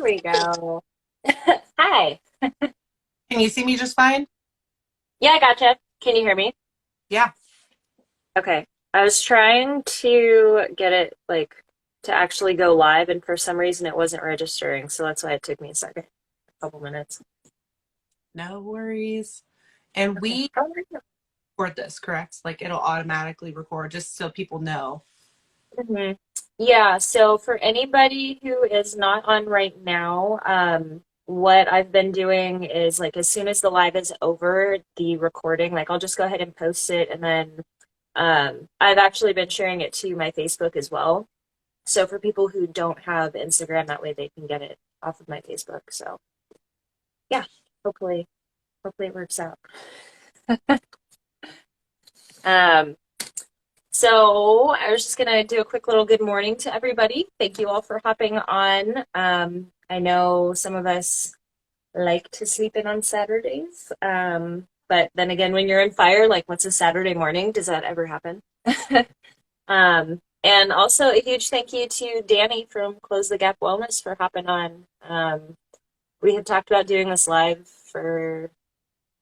we go. Hi. Can you see me just fine? Yeah, I gotcha. Can you hear me? Yeah. Okay. I was trying to get it to actually go live, and for some reason it wasn't registering, so that's why it took me a couple minutes. No worries. And Okay. we record this, correct? Like it'll automatically record just so people know. hmm Yeah, so for anybody who is not on right now, what I've been doing is as soon as the live is over, the recording, I'll just go ahead and post it, and then I've actually been sharing it to my Facebook as well. So for people who don't have Instagram, that way they can get it off of my Facebook. So yeah, hopefully, hopefully it works out. Um, so I was just gonna do a quick little good morning to everybody. Thank you all for hopping on. I know some of us like to sleep in on Saturdays. But then again, when you're in fire, what's a Saturday morning? Does that ever happen? And also a huge thank you to Dani from Close the Gap Wellness for hopping on. We had talked about doing this live for,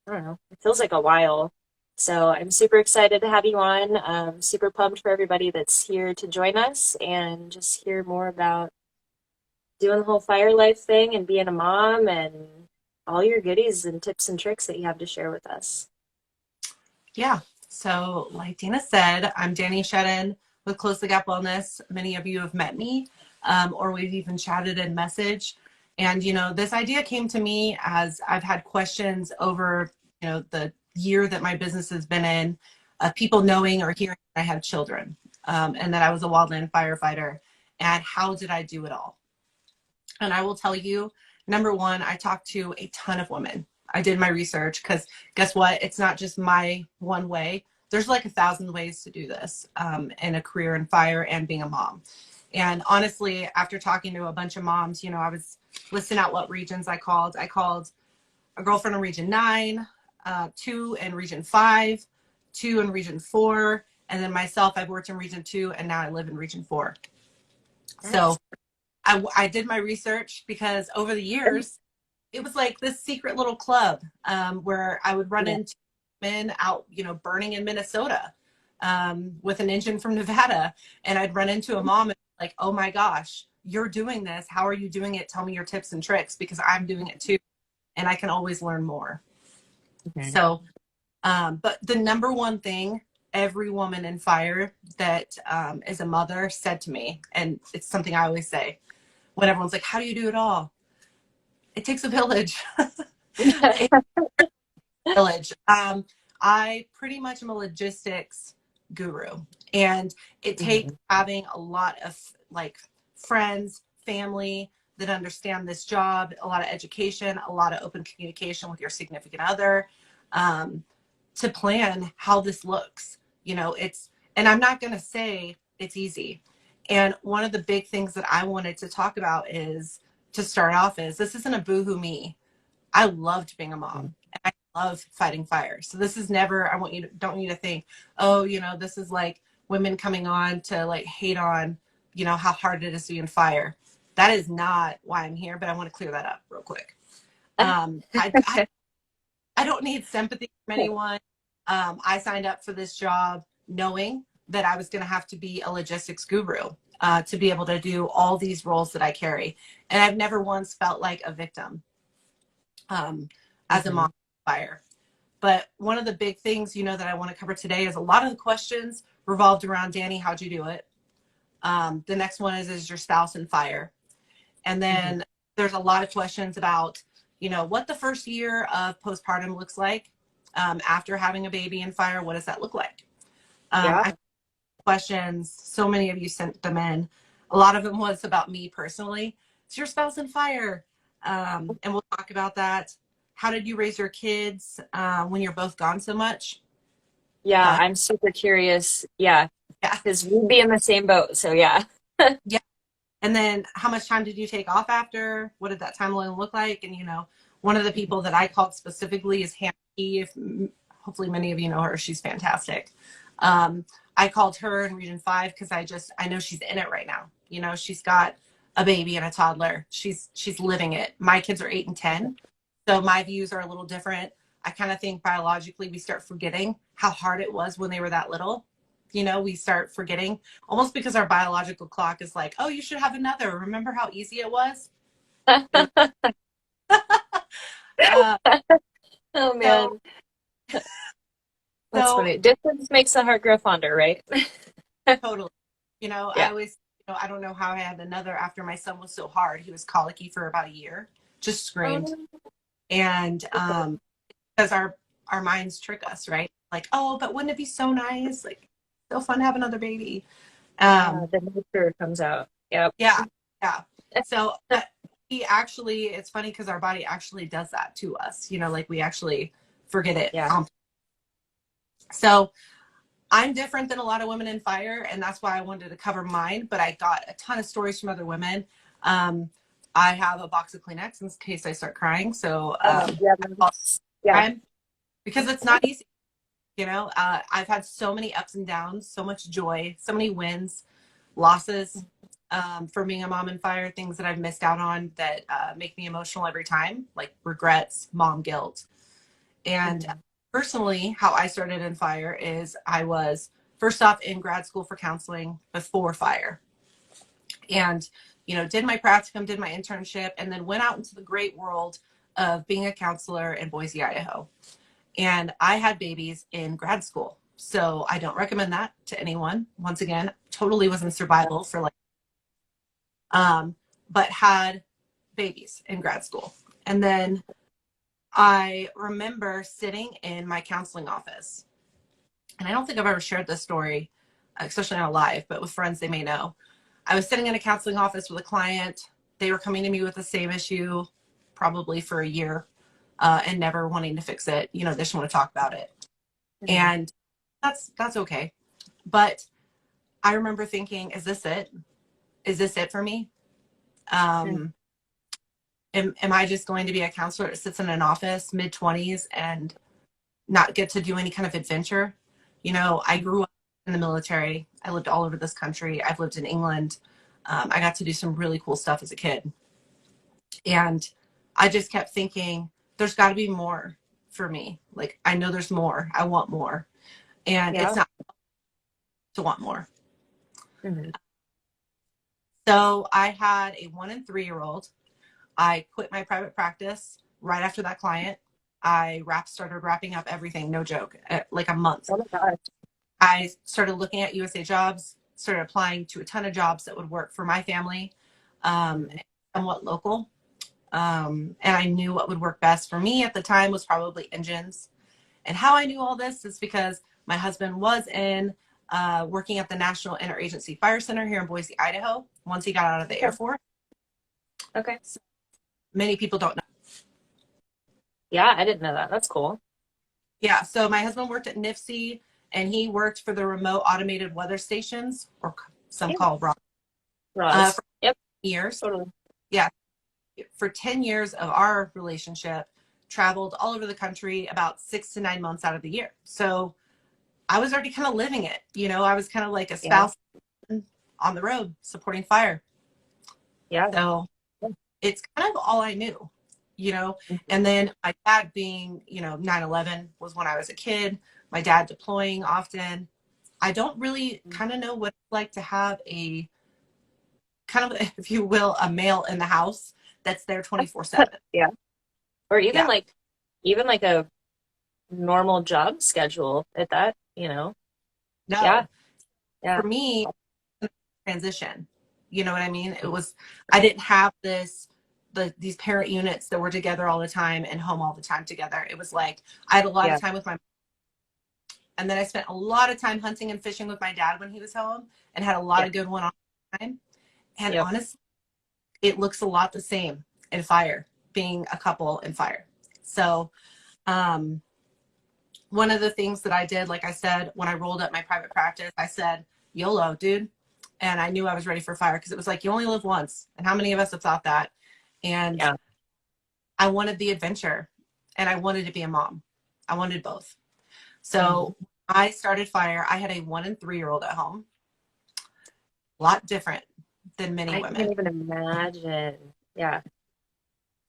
I don't know, it feels like a while. So I'm super excited to have you on. Super pumped for everybody that's here to join us and just hear more about doing the whole fire life thing and being a mom and all your goodies and tips and tricks that you have to share with us. Yeah. So, like Dina said, I'm Dani Shedden with Close the Gap Wellness. Many of you have met me, or we've even chatted and messaged. And, this idea came to me as I've had questions over, the year that my business has been in, of people knowing or hearing I have children, and that I was a wildland firefighter. And how did I do it all? And I will tell you, number one, I talked to a ton of women. I did my research because guess what? It's not just my one way. There's like 1,000 ways to do this in a career in fire and being a mom. And honestly, after talking to a bunch of moms, I was listing out what regions I called. I called a girlfriend in Region 9, two in Region 5, two in Region 4, and then myself, I've worked in Region 2, and now I live in Region 4. So Nice. I did my research because over the years, it was like this secret little club where I would run Yeah. into men out, burning in Minnesota with an engine from Nevada. And I'd run into a mom and like, oh my gosh, you're doing this. How are you doing it? Tell me your tips and tricks because I'm doing it too. And I can always learn more. Mhm. So, but the number one thing every woman in fire that is a mother said to me, and it's something I always say, when everyone's like, how do you do it all? It takes a village. It village. I pretty much am a logistics guru, and it takes Mhm. having a lot of like friends, family that understand this job, a lot of education, a lot of open communication with your significant other, um, to plan how this looks. And I'm not going to say it's easy. And one of the big things that I wanted to talk about is to start off is this isn't a boohoo me. I loved being a mom. And I love fighting fire. So this is never, don't want you to think, oh, this is like women coming on to like hate on, how hard it is to be in fire. That is not why I'm here, but I want to clear that up real quick. I don't need sympathy from anyone. I signed up for this job knowing that I was going to have to be a logistics guru to be able to do all these roles that I carry. And I've never once felt like a victim as a mom Mhm. fire. But one of the big things, that I want to cover today is a lot of the questions revolved around Dani, how'd you do it? The next one is your spouse in fire? And Mhm. then there's a lot of questions about, what the first year of postpartum looks like after having a baby in fire. What does that look like? I Yeah. questions, so many of you sent them in. A lot of them was about me personally. Is your spouse in fire? And we'll talk about that. How did you raise your kids when you're both gone so much? Yeah, Uh, I'm super curious. Yeah, yeah, because we'd be in the same boat. So yeah. yeah. And then how much time did you take off after? What did that timeline look like? And, one of the people that I called specifically is Hannah Key. If hopefully many of you know her, she's fantastic. I called her in Region 5 because I know she's in it right now. She's got a baby and a toddler. She's living it. My kids are 8 and 10, so my views are a little different. I kind of think biologically we start forgetting how hard it was when they were that little. We start forgetting almost because our biological clock is like, oh, you should have another. Remember how easy it was? It was Oh so man, that's so funny. Distance makes the heart grow fonder, right? totally. I Yeah. always, I don't know how I had another after my son was so hard. He was colicky for about a year, just screamed. Um, And because our minds trick us, right? Like, oh, but wouldn't it be so nice? Like, so fun to have another baby. yeah, Um, the nature comes out. Yep. yeah, yeah. So we actually, it's funny because our body actually does that to us. Like we actually forget it. Yeah. So I'm different than a lot of women in fire, and that's why I wanted to cover mine. But I got a ton of stories from other women. Um, I have a box of Kleenex in case I start crying. So Yeah. Yeah. because it's not easy. I've had so many ups and downs, so much joy, so many wins, losses for being a mom in fire, things that I've missed out on that make me emotional every time, like regrets, mom guilt. And personally, how I started in fire is I was first off in grad school for counseling before fire. And, did my practicum, did my internship, and then went out into the great world of being a counselor in Boise, Idaho. And I had babies in grad school. So I don't recommend that to anyone. Once again, totally was in survival for but had babies in grad school. And then I remember sitting in my counseling office, and I don't think I've ever shared this story, especially on a live, but with friends they may know. I was sitting in a counseling office with a client. They were coming to me with the same issue probably for a year and never wanting to fix it. They just want to talk about it. And that's okay. But I remember thinking, is this it? Is this it for me? Am I just going to be a counselor that sits in an office mid-20s and not get to do any kind of adventure? I grew up in the military. I lived all over this country. I've lived in England. I got to do some really cool stuff as a kid. And I just kept thinking, there's got to be more for me. Like, I know there's more. I want more. And it's not to want more. Mm-hmm. So I had a 1 and 3-year-old. I quit my private practice right after that client. I started wrapping up everything, no joke, like a month. Oh my gosh. I started looking at USA Jobs, started applying to a ton of jobs that would work for my family, somewhat local. And I knew what would work best for me at the time was probably engines. And how I knew all this is because my husband was working at the National Interagency Fire Center here in Boise, Idaho, once he got out of the Air Force. Okay. So many people don't know. Yeah, I didn't know that. That's cool. Yeah, so my husband worked at NIFC, and he worked for the remote automated weather stations, or some Yeah. call ROS, Roz. for Yep. years. Totally. Yeah, for 10 years of our relationship, traveled all over the country about 6 to 9 months out of the year. So I was already kind of living it. I was kind of like a Yeah. spouse on the road supporting fire. Yeah. So it's kind of all I knew. And then my dad being, 9/11 was when I was a kid, my dad deploying often. I don't really kind of know what it's like to have a kind of, if you will, a male in the house that's there 24/7. Yeah. Or even Yeah. like a normal job schedule at that. Yeah. No, Yeah. for me, transition, you know what I mean? I didn't have these parent units that were together all the time and home all the time together. It was like, I had a lot Yeah. of time with my And then I spent a lot of time hunting and fishing with my dad when he was home and had a lot Yeah. of good one-on time. And Yep. honestly, it looks a lot the same in fire, being a couple in fire. So one of the things that I did, like I said, when I rolled up my private practice, I said, YOLO, dude. And I knew I was ready for fire because it was like, you only live once. And how many of us have thought that? And Yeah. I wanted the adventure and I wanted to be a mom. I wanted both. So I started fire. I had a 1 and 3-year-old at home. A lot different than many I women. can't even imagine. Yeah.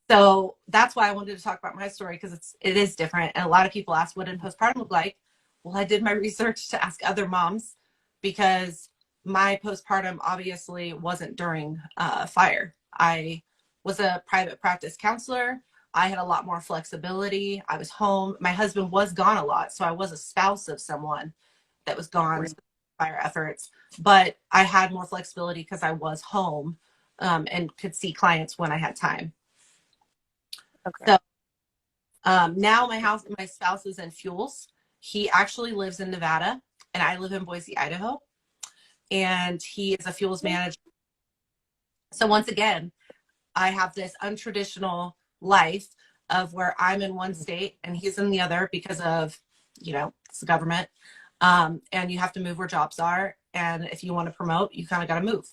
So that's why I wanted to talk about my story, because it is different. And a lot of people ask, what did postpartum look like? Well, I did my research to ask other moms, because my postpartum obviously wasn't during fire. I was a private practice counselor. I had a lot more flexibility. I was home. My husband was gone a lot, so I was a spouse of someone that was gone to fire efforts. But I had more flexibility because I was home, and could see clients when I had time. Okay. So now my spouse is in fuels. He actually lives in Nevada, and I live in Boise, Idaho, and he is a fuels manager. So once again, I have this untraditional life of where I'm in one state and he's in the other because of, it's the government. And you have to move where jobs are. And if you want to promote, you kind of got to move.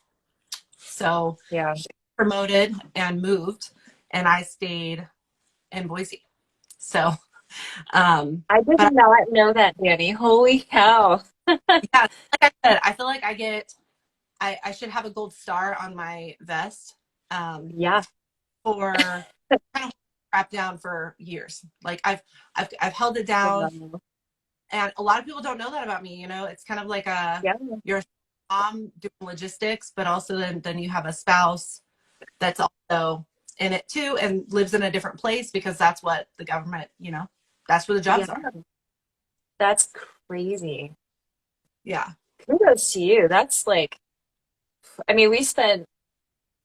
So Yeah. he promoted and moved, and I stayed in Boise. So, I did but not know that, Dani. Holy cow. yeah, like I said, I feel like I should have a gold star on my vest, Yeah. for kind of crap down for years. Like I've held it down, Wow. and a lot of people don't know that about me. It's kind of like Yeah. you're a mom doing logistics, but also then you have a spouse that's also in it too and lives in a different place, because that's what the government, that's where the jobs Yeah. are. That's crazy. Yeah. Kudos to you. That's like, I mean, we spent,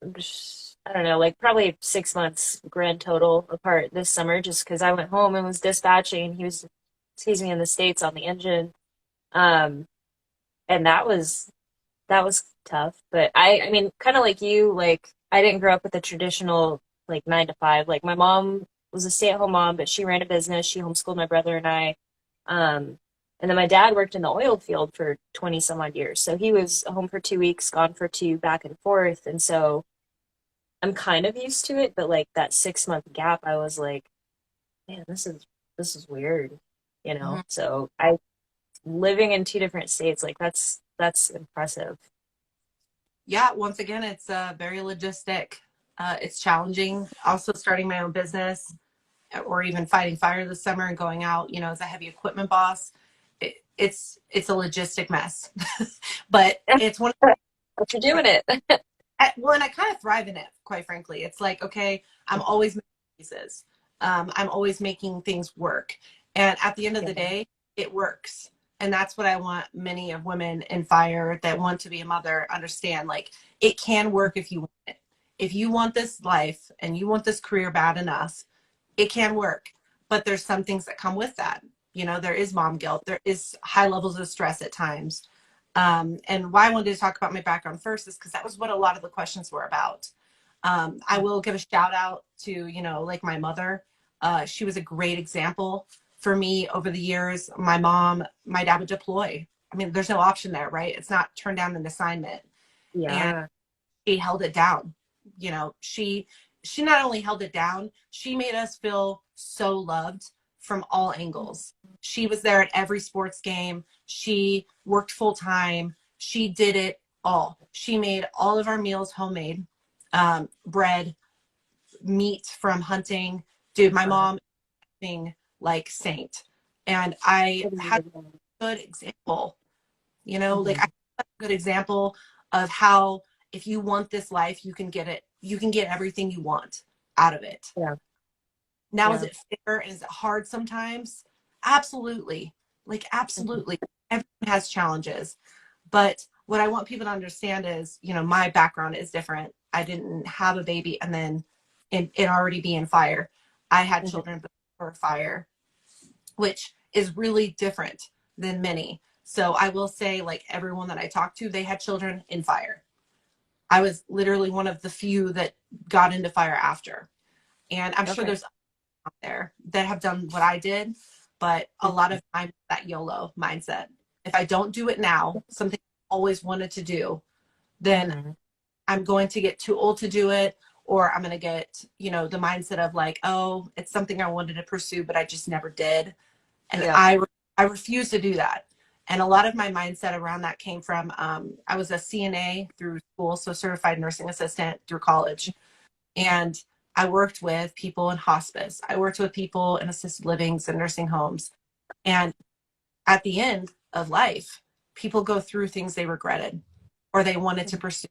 I don't know, like probably 6 months grand total apart this summer just because I went home and was dispatching. He was, excuse me, in the States on the engine. Um, and that was tough. But I mean, kind of like you, like I didn't grow up with the traditional like 9 to 5. Like my mom was a stay-at-home mom, but she ran a business. She homeschooled my brother and I. Um, and then my dad worked in the oil field for 20 some odd years. So he was home for 2 weeks, gone for two, back and forth. And so I'm kind of used to it, but like that 6 month gap, I was like, man, this is weird, you Mm-hmm. know? So I living in two different states, like that's impressive. Yeah, once again, it's very logistic. It's challenging. Also, starting my own business, or even fighting fire this summer and going out, as a heavy equipment boss. It's a logistic mess, but it's one. But you're doing it. Well, and I kind of thrive in it, quite frankly. It's like, okay, I'm always making pieces. I'm always making things work, and at the end of Yeah. the day, it works. And that's what I want many of women in fire that want to be a mother understand. Like, it can work if you want it. If you want this life and you want this career bad enough, it can work. But there's some things that come with that. There is mom guilt. There is high levels of stress at times. And why I wanted to talk about my background first is because that was what a lot of the questions were about. I will give a shout out to, like my mother. She was a great example for me over the years. My dad would deploy. I mean, there's no option there, right? It's not turn down an assignment. And Yeah. she held it down. She not only held it down, she made us feel so loved from all angles. She was there at every sports game. She worked full time. She did it all. She made all of our meals homemade, bread, meat from hunting. Dude, my Uh, mom being like saint. And I had a good example, like I mhm. had a good example of how if you want this life, you can get it. You can get everything you want out of it. Yeah. Now, is Yeah. it fair and is it hard sometimes? Absolutely. Like, Mhm. absolutely. Everyone has challenges. But what I want people to understand is, my background is different. I didn't have a baby and then it already be in fire. I had Mhm. children before fire, which is really different than many. So I will say, like everyone that I talked to, they had children in fire. I was literally one of the few that got into fire after. And I'm sure Okay. there's out there that have done what I did, but a lot Mhm. of time that YOLO mindset. If I don't do it now, something I always wanted to do, then Mhm. I'm going to get too old to do it, or I'm going to get, the mindset of like, oh, it's something I wanted to pursue, but I just never did. And Yeah. I refuse to do that. And a lot of my mindset around that came from I was a CNA through school, so certified nursing assistant through college. And I worked with people in hospice. I worked with people in assisted livings and nursing homes. And at the end of life, people go through things they regretted or they wanted to pursue.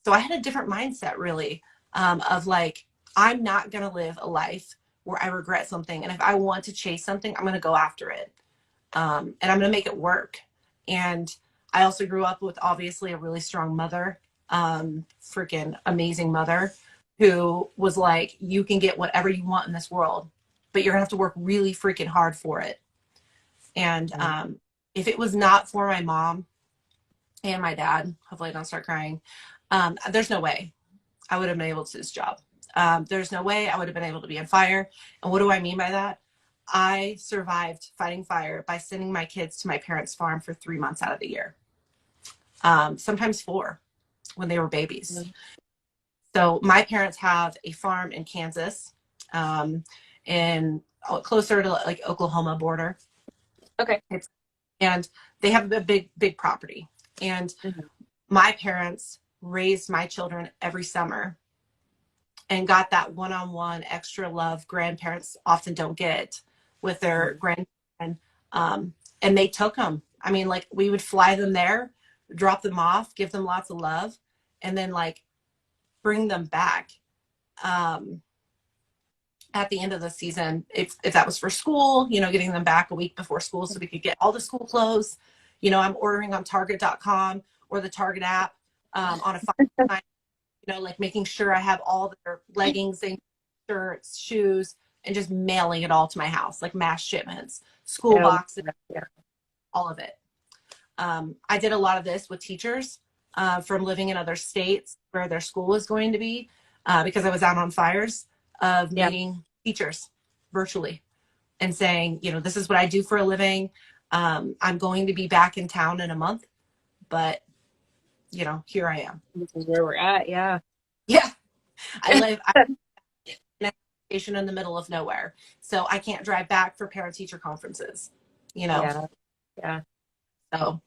So I had a different mindset, really, of like, I'm not going to live a life where I regret something. And if I want to chase something, I'm going to go after it. And I'm going to make it work. And I also grew up with obviously a really strong mother, freaking amazing mother, who was like, you can get whatever you want in this world, but you're going to have to work really freaking hard for it. And if it was not for my mom and my dad, hopefully I don't start crying, there's no way I would have been able to do this job. There's no way I would have been able to be on fire. And what do I mean by that? I survived fighting fire by sending my kids to my parents' farm for 3 months out of the year, sometimes 4 when they were babies. Mm-hmm. So my parents have a farm in Kansas, in closer to like Oklahoma border. Okay. And they have a big property. And my parents raised my children every summer and got that one-on-one extra love grandparents often don't get with their grandchildren. And they took them. I mean, like, we would fly them there, drop them off, give them lots of love, and then like bring them back at the end of the season, if that was for school, you know, getting them back a week before school so we could get all the school clothes. You know, I'm ordering on Target.com or the Target app on a fire, you know, like making sure I have all their leggings and shirts, shoes, and just mailing it all to my house, like mass shipments, school boxes, all of it. I did a lot of this with teachers from living in other states where their school was going to be because I was out on fires, of meeting teachers virtually and saying, you know, this is what I do for a living. I'm going to be back in town in a month, but, you know, here I am. This is where we're at. Yeah. Yeah. I'm in a station in the middle of nowhere. So I can't drive back for parent teacher conferences, you know? Yeah. Yeah. So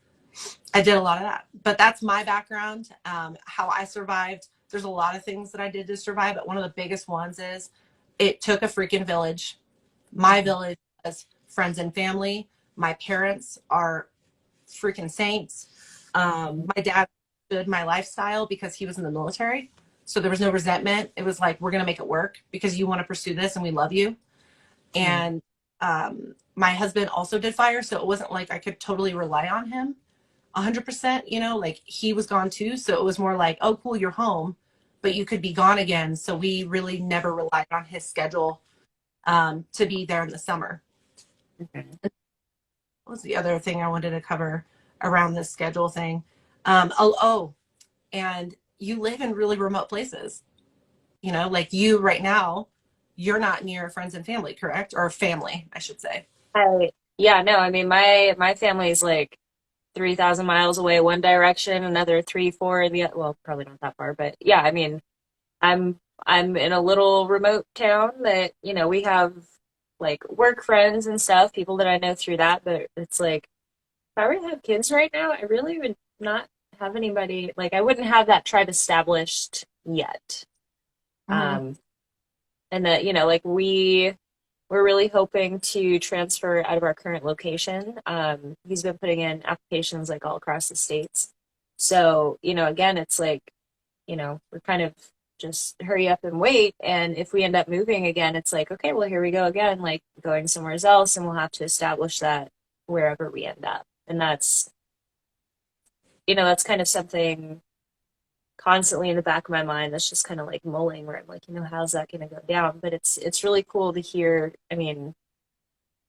I did a lot of that, but that's my background. How I survived. There's a lot of things that I did to survive, but one of the biggest ones is it took a freaking village. My village was friends and family. My parents are freaking saints. My dad understood my lifestyle because he was in the military. So there was no resentment. It was like, we're going to make it work because you want to pursue this and we love you. And my husband also did fire. So it wasn't like I could totally rely on him 100%, you know, like he was gone too. So it was more like, oh, cool, you're home, but you could be gone again. So we really never relied on his schedule to be there in the summer. What was the other thing I wanted to cover around this schedule thing? And you live in really remote places, you know, like you right now, you're not near friends and family, correct? Or family, I should say. Yeah, no, I mean, my family's like 3,000 miles away one direction, another 3, 4 the well, probably not that far, but yeah, I mean, I'm in a little remote town that, you know, we have like work friends and stuff, people that I know through that, but it's like if I were to have kids right now, I really would not have anybody, like I wouldn't have that tribe established yet. And that, you know, like we're really hoping to transfer out of our current location. He's been putting in applications like all across the states. So, you know, again, it's like, you know, we're kind of just hurry up and wait. And if we end up moving again, it's like, okay, well, here we go again, like going somewhere else, and we'll have to establish that wherever we end up. And that's, you know, that's kind of something constantly in the back of my mind that's just kind of like mulling where I'm like, you know, how's that going to go down? But it's really cool to hear. I mean,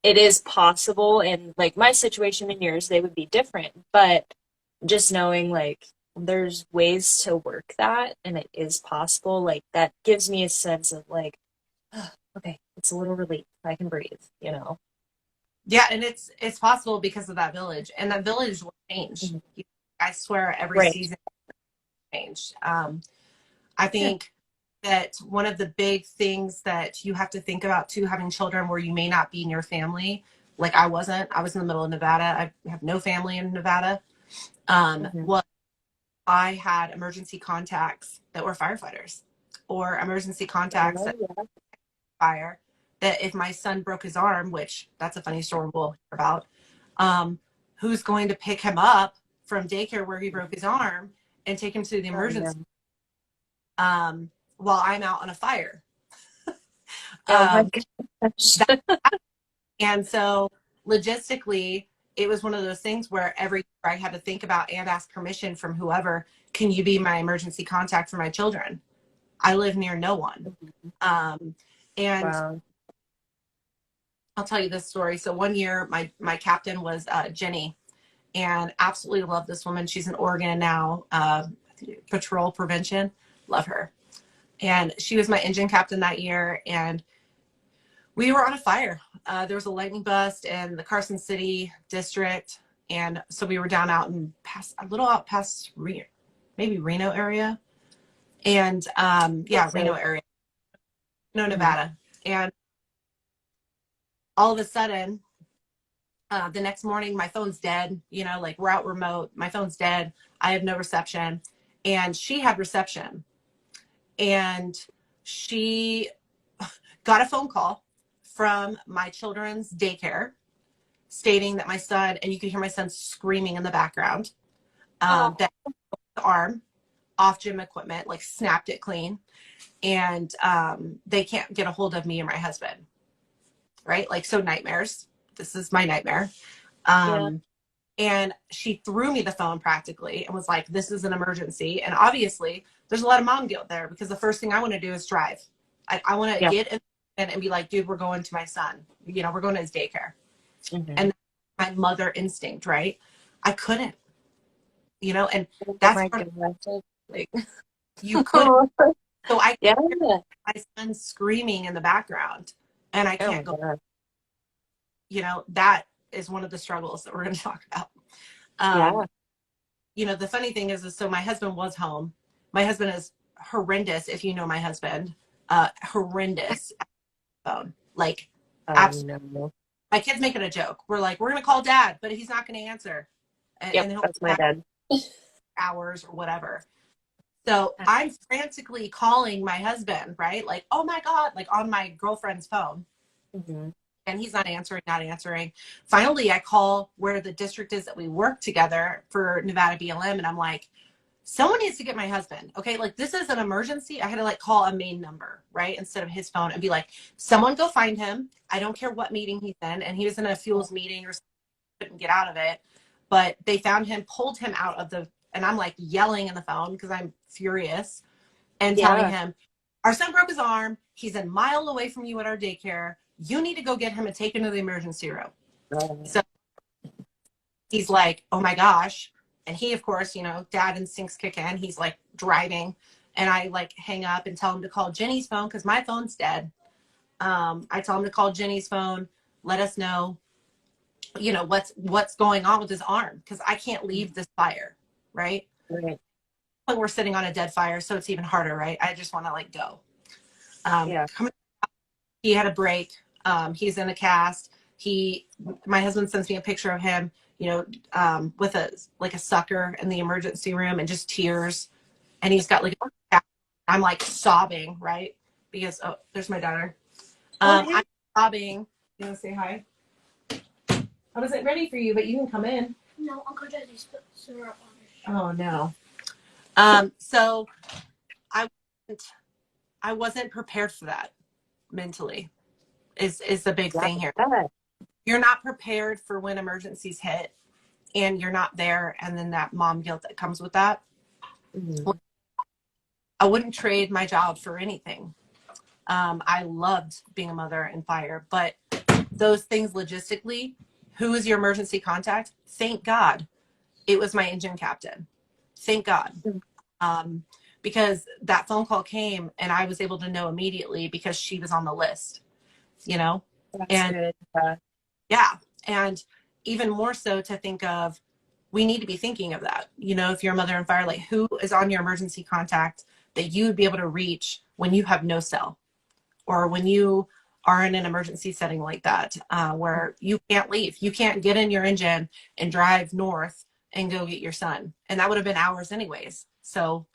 it is possible, and like my situation and yours, they would be different, but just knowing like there's ways to work that and it is possible, like that gives me a sense of like, oh, okay, it's a little relief. I can breathe, you know? Yeah. And it's possible because of that village, and that village will change. I swear every season changed. I think that one of the big things that you have to think about too, having children where you may not be near family, like I was in the middle of Nevada. I have no family in Nevada. Mm-hmm. Well, I had emergency contacts that were firefighters, or emergency contacts Oh, that yeah. fire, that if my son broke his arm, which that's a funny story we'll hear about, um, who's going to pick him up from daycare where he broke his arm and take him to the Oh, no. emergency while I'm out on a fire. Oh my Um, gosh. that, and so logistically, it was one of those things where every year I had to think about and ask permission from whoever, can you be my emergency contact for my children? I live near no one. Um, and Wow. I'll tell you this story. So one year, my captain was Jenny, and absolutely love this woman. She's in Oregon now, patrol prevention. Love her. And she was my engine captain that year, and we were on a fire. There was a lightning bust in the Carson City district, and so we were down out and past a little out past maybe Reno area, and yeah, Reno So, area, no, mhm. Nevada, and all of a sudden, the next morning, my phone's dead. You know, like we're out remote, my phone's dead. I have no reception, and she had reception, and she got a phone call from my children's daycare stating that my son, and you could hear my son screaming in the background, Oh, that the arm off gym equipment, like snapped it clean, and they can't get a hold of me or my husband, right? Like, so nightmares. This is my nightmare. yeah. Um, and she threw me the phone practically and was like, this is an emergency. And obviously, there's a lot of mom guilt there, because the first thing I want to do is drive. I want to Yeah. get in and be like, dude, we're going to my son. You know, we're going to his daycare. Mm-hmm. And my mother instinct, right? I couldn't, you know, and Oh that's my part of, gosh. like, you couldn't. So I Yeah. hear my son screaming in the background, and I Oh can't my go, God. you know, that is one of the struggles that we're going to talk about. Yeah. Um, you know, the funny thing is so my husband was home. My husband is horrendous. If you know my husband, horrendous at the phone, like Oh absolutely. no. My kid's making a joke. We're like, we're going to call dad, but he's not going to answer. Yep, And he'll that's be my back dad. hours or whatever. So I'm frantically calling my husband, right? Like, oh my God, like on my girlfriend's phone. Mm-hmm. And he's not answering, not answering. Finally, I call where the district is that we work together for Nevada BLM. And I'm like, someone needs to get my husband. Okay. Like, this is an emergency. I had to like call a main number, right? Instead of his phone, and be like, someone go find him. I don't care what meeting he's in. And he was in a fuels meeting or something, couldn't get out of it. But they found him, pulled him out of the, and I'm like yelling in the phone because I'm furious, and telling Yeah. him, our son broke his arm. He's a mile away from you at our daycare. You need to go get him and take him to the emergency room. Oh, So he's like, oh my gosh. And he, of course, you know, dad instincts kick in. He's like driving. And I like hang up and tell him to call Jenny's phone because my phone's dead. I tell him to call Jenny's phone, let us know, you know, what's going on with his arm, because I can't leave this fire, right? right. When we're sitting on a dead fire, so it's even harder, right? I just want to like go. Yeah. He had a break. He's in a cast. My husband sends me a picture of him, you know, with a sucker in the emergency room and just tears. And he's got like, I'm like sobbing, right? Because, oh, there's my daughter. Oh, hey. I'm sobbing. You want to say hi? I wasn't ready for you, but you can come in. No, Uncle Daddy's put syrup on his shirt. Oh no. So I wasn't, I wasn't prepared for that mentally. Is the big Yeah. thing here. You're not prepared for when emergencies hit, and you're not there, and then that mom guilt that comes with that. Mm-hmm. I wouldn't trade my job for anything. I loved being a mother and fire, but those things logistically, who is your emergency contact? Thank God it was my engine captain. Thank God. Um, because that phone call came and I was able to know immediately because she was on the list, you know? That's And good. yeah. And even more so to think of, we need to be thinking of that. You know, if you're a mother and fire, like who is on your emergency contact that you would be able to reach when you have no cell, or when you are in an emergency setting like that, where you can't leave. You can't get in your engine and drive north and go get your son. And that would have been hours anyways. So,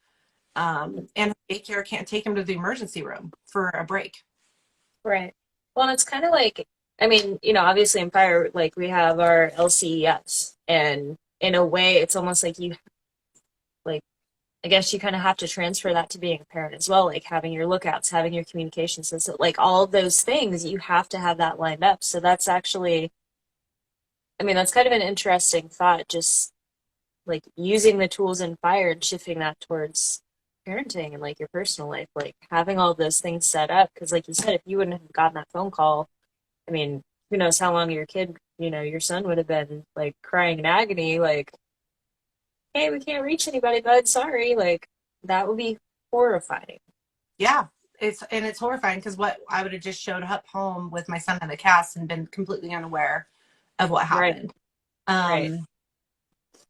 and daycare can't take him to the emergency room for a break. Right. Well, it's kind of like, I mean, obviously in fire, like we have our LCES, and in a way, it's almost like like, I guess you kind of have to transfer that to being a parent as well, like having your lookouts, having your communication system, like all of those things, you have to have that lined up. So that's actually, I mean, that's kind of an interesting thought, just like using the tools in fire and shifting that towards parenting and like your personal life, like having all those things set up. Because, like you said, if you wouldn't have gotten that phone call, I mean, who knows how long your kid, your son would have been like crying in agony, like, hey, we can't reach anybody, bud. Sorry. Like, that would be horrifying. Yeah. It's horrifying because what I would have just showed up home with my son in the cast and been completely unaware of what Right. happened. Right.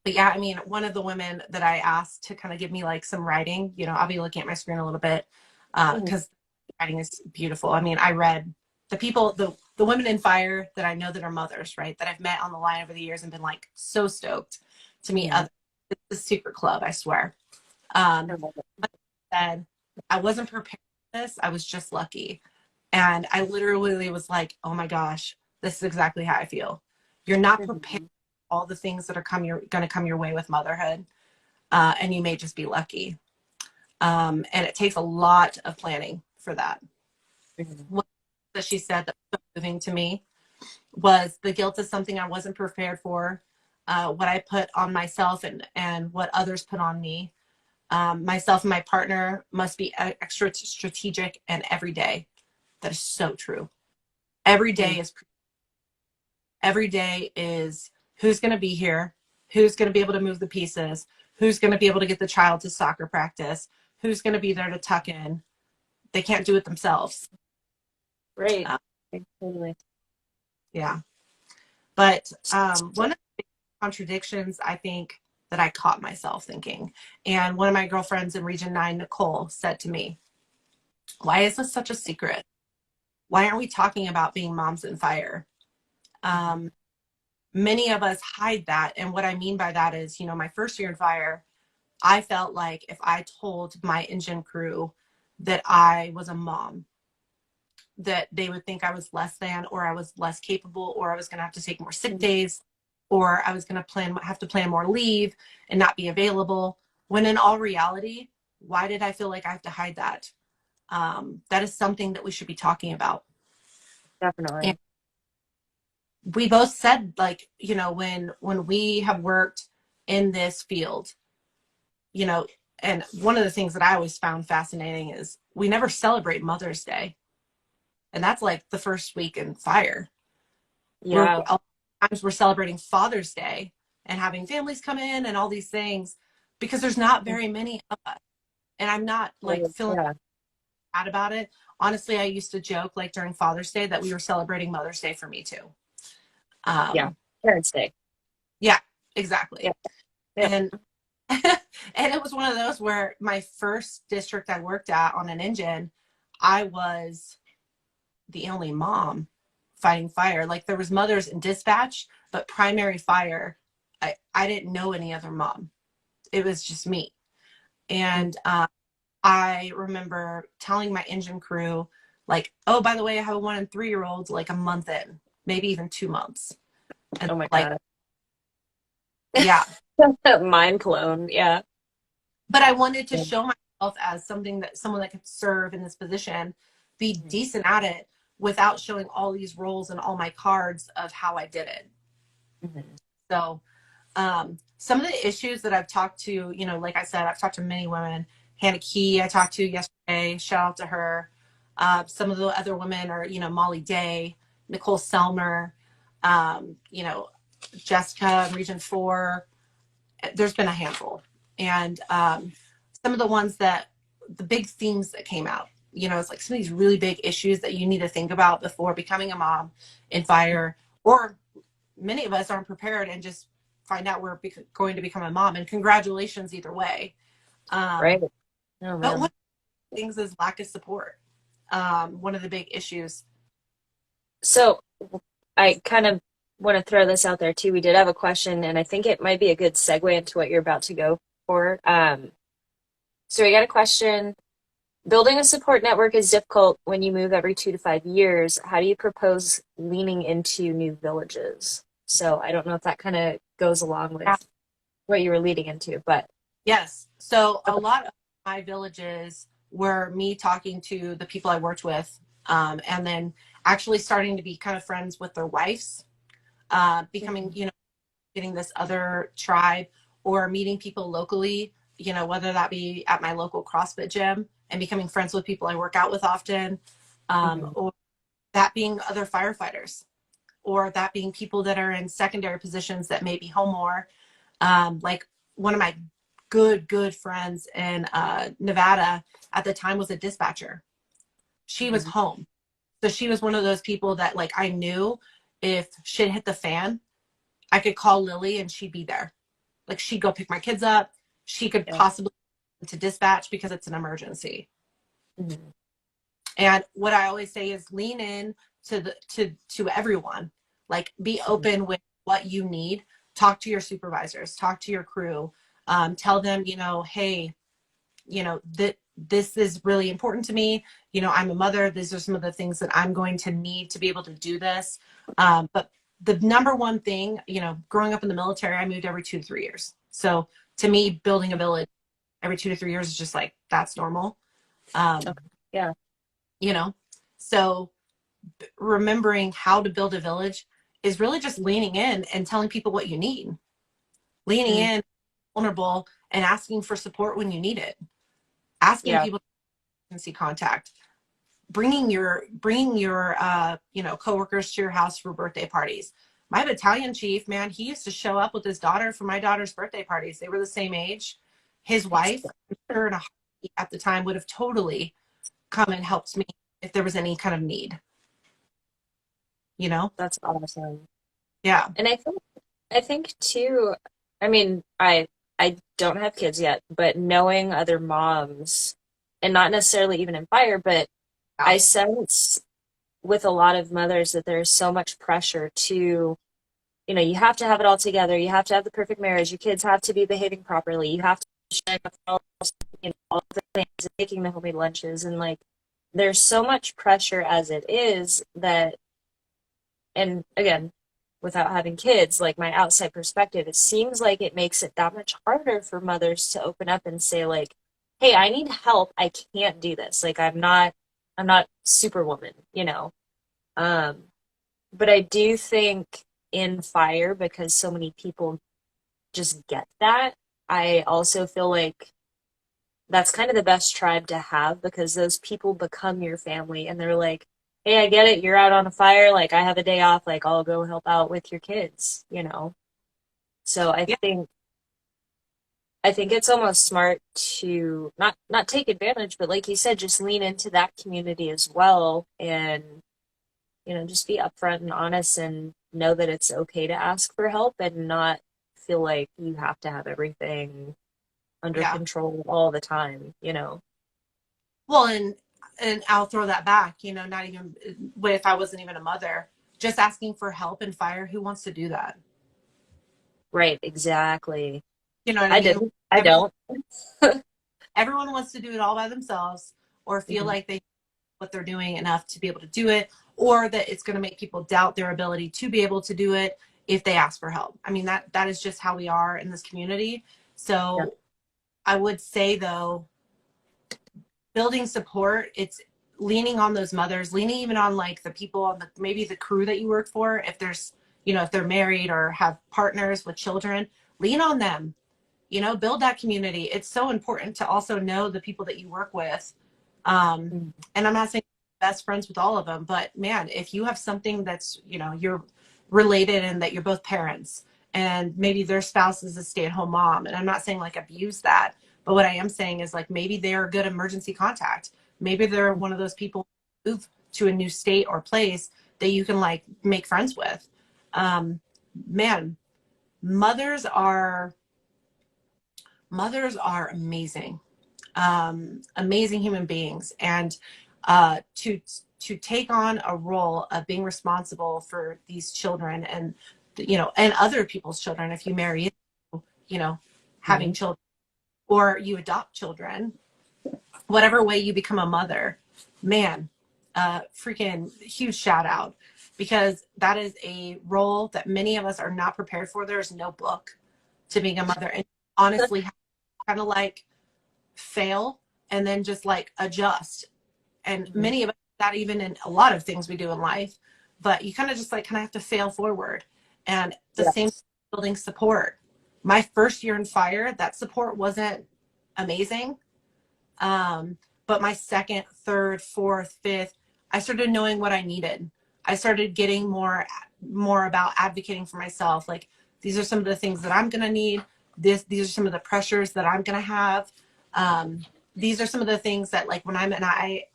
But yeah, I mean, one of the women that I asked to kind of give me like some writing, I'll be looking at my screen a little bit because writing is beautiful. I mean, I read the women in fire that I know that are mothers, right? That I've met on the line over the years and been like so stoked to meet others. It's the secret club, I swear. Said, I wasn't prepared for this. I was just lucky. And I literally was like, oh my gosh, this is exactly how I feel. You're not prepared for all the things that are going to come your way with motherhood. And you may just be lucky. And it takes a lot of planning for that. What that she said that was so moving to me was the guilt is something I wasn't prepared for. What I put on myself and what others put on me. Myself and my partner must be extra strategic and every day. That is so true. Every day is who's going to be here, who's going to be able to move the pieces, who's going to be able to get the child to soccer practice, who's going to be there to tuck in. They can't do it themselves. Right. Totally. Yeah. But one of the contradictions I think that I caught myself thinking, and one of my girlfriends in Region 9, Nicole, said to me, why is this such a secret? Why aren't we talking about being moms in fire? Many of us hide that. And what I mean by that is, my first year in fire, I felt like if I told my engine crew that I was a mom, that they would think I was less than, or I was less capable, or I was going to have to take more sick days, or I was going to have to plan more leave and not be available. When in all reality, why did I feel like I have to hide that? That is something that we should be talking about. Definitely. And we both said, like, when we have worked in this field, and one of the things that I always found fascinating is we never celebrate Mother's Day. And that's like the first week in fire. Yeah. Times we're celebrating Father's Day and having families come in and all these things because there's not very many of us. And I'm not like feeling bad about it. Honestly, I used to joke like during Father's Day that we were celebrating Mother's Day for me too. Yeah. Parents' Day. Yeah, exactly. Yeah. Yeah. And and it was one of those where my first district I worked at on an engine, I was the only mom fighting fire. Like there was mothers in dispatch, but primary fire, I didn't know any other mom. It was just me. And I remember telling my engine crew, like, oh, by the way, I have a 1 and 3-year-old like a month in, maybe even 2 months. And Oh my like, God. yeah. Mind blown. Yeah. But I wanted to show myself as someone that could serve in this position, be decent at it without showing all these roles and all my cards of how I did it. So some of the issues that I've talked to, like I said, I've talked to many women. Hannah Key, I talked to yesterday, shout out to her. Some of the other women are, Molly Day, Nicole Selmer, Jessica in Region 4. There's been a handful. And some of the ones the big themes that came out, it's like some of these really big issues that you need to think about before becoming a mom in fire, or many of us aren't prepared and just find out we're going to become a mom, and congratulations either way. Right. Oh, but man. one of the things is lack of support. One of the big issues So I kind of want to throw this out there too. We did have a question, and I think it might be a good segue into what you're about to go for. So we got a question. Building a support network is difficult when you move every 2 to 5 years. How do you propose leaning into new villages? So I don't know if that kind of goes along Yeah. with what you were leading into, but Yes. So a okay. lot of my villages were me talking to the people I worked with, and then actually starting to be kind of friends with their wives, becoming, Mhm. getting this other tribe or meeting people locally, whether that be at my local CrossFit gym and becoming friends with people I work out with often, Mhm. or that being other firefighters, or that being people that are in secondary positions that may be home more. Like one of my good friends in Nevada at the time was a dispatcher. She was Mhm. home. So she was one of those people that like I knew if shit hit the fan, I could call Lily and she'd be there. Like she'd go pick my kids up. She could Yeah. possibly to dispatch because it's an emergency. Mhm. And what I always say is lean in to everyone. Like be Mhm. open with what you need. Talk to your supervisors, talk to your crew. Tell them, hey, that this is really important to me. I'm a mother. These are some of the things that I'm going to need to be able to do this. But the number one thing, growing up in the military, I moved every 2 to 3 years. So to me, building a village every 2 to 3 years is just like that's normal. Um, Okay. Yeah. you know, so remembering how to build a village is really just leaning in and telling people what you need, leaning Mm. in, vulnerable, and asking for support when you need it, asking Yeah. people to contact, bringing your coworkers to your house for birthday parties. My battalion chief, man, he used to show up with his daughter for my daughter's birthday parties. They were the same age. His That's wife, I'm sure in a heartbeat at the time, would have totally come and helped me if there was any kind of need, you know? that's awesome. Yeah. And I think too, I mean, I don't have kids yet, but knowing other moms and not necessarily even in fire, but Yeah. I sense with a lot of mothers that there's so much pressure to, you have to have it all together. You have to have the perfect marriage. Your kids have to be behaving properly. You have to be sharing with all the things, and making the homemade lunches. And like, there's so much pressure as it is that, and again, without having kids, like my outside perspective, it seems like it makes it that much harder for mothers to open up and say, like, hey, I need help. I can't do this. Like, I'm not superwoman. Um, but I do think in fire, because so many people just get that, I also feel like that's kind of the best tribe to have because those people become your family and they're like, hey, I get it. You're out on a fire. Like, I have a day off. Like, I'll go help out with your kids. So I Yeah. think. I think it's almost smart to not take advantage, but like you said, just lean into that community as well and just be upfront and honest and know that it's okay to ask for help and not feel like you have to have everything under Yeah. control all the time. Well, and I'll throw that back, not even if I wasn't even a mother, just asking for help in fire, who wants to do that? Right, exactly. You know what I I mean? didn't. I Everyone don't. everyone wants to do it all by themselves or feel Mhm. like they what they're doing enough to be able to do it, or that it's going to make people doubt their ability to be able to do it if they ask for help. I mean, that is just how we are in this community. Yeah. So I would say though, building support, it's leaning on those mothers, leaning even on like the people on the maybe the crew that you work for, if there's if they're married or have partners with children, lean on them, build that community. It's so important to also know the people that you work with. Mhm. And I'm not saying best friends with all of them, but man, if you have something that's, you're related and that you're both parents and maybe their spouse is a stay-at-home mom, and I'm not saying like abuse that, but what I am saying is like maybe they're a good emergency contact. Maybe they're one of those people who move to a new state or place that you can like make friends with. Um, Man, mothers are mothers are amazing, amazing human beings, and to to take on a role of being responsible for these children and, you know, and other people's children, if you marry, you know, having children or you adopt children, whatever way you become a mother, man, freaking huge shout out, because that is a role that many of us are not prepared for. There's no book to being a mother, and honestly kind of like fail and then just like adjust. And many of us do that even in a lot of things we do in life, but you kind of just like kind of have to fail forward. And the same building support. My first year in fire, that support wasn't amazing. But my second, third, fourth, fifth, I started knowing what I needed. I started getting more about advocating for myself. Like, these are some of the things that I'm going to need. These are some of the pressures that I'm going to have. These are some of the things that, like, when I'm an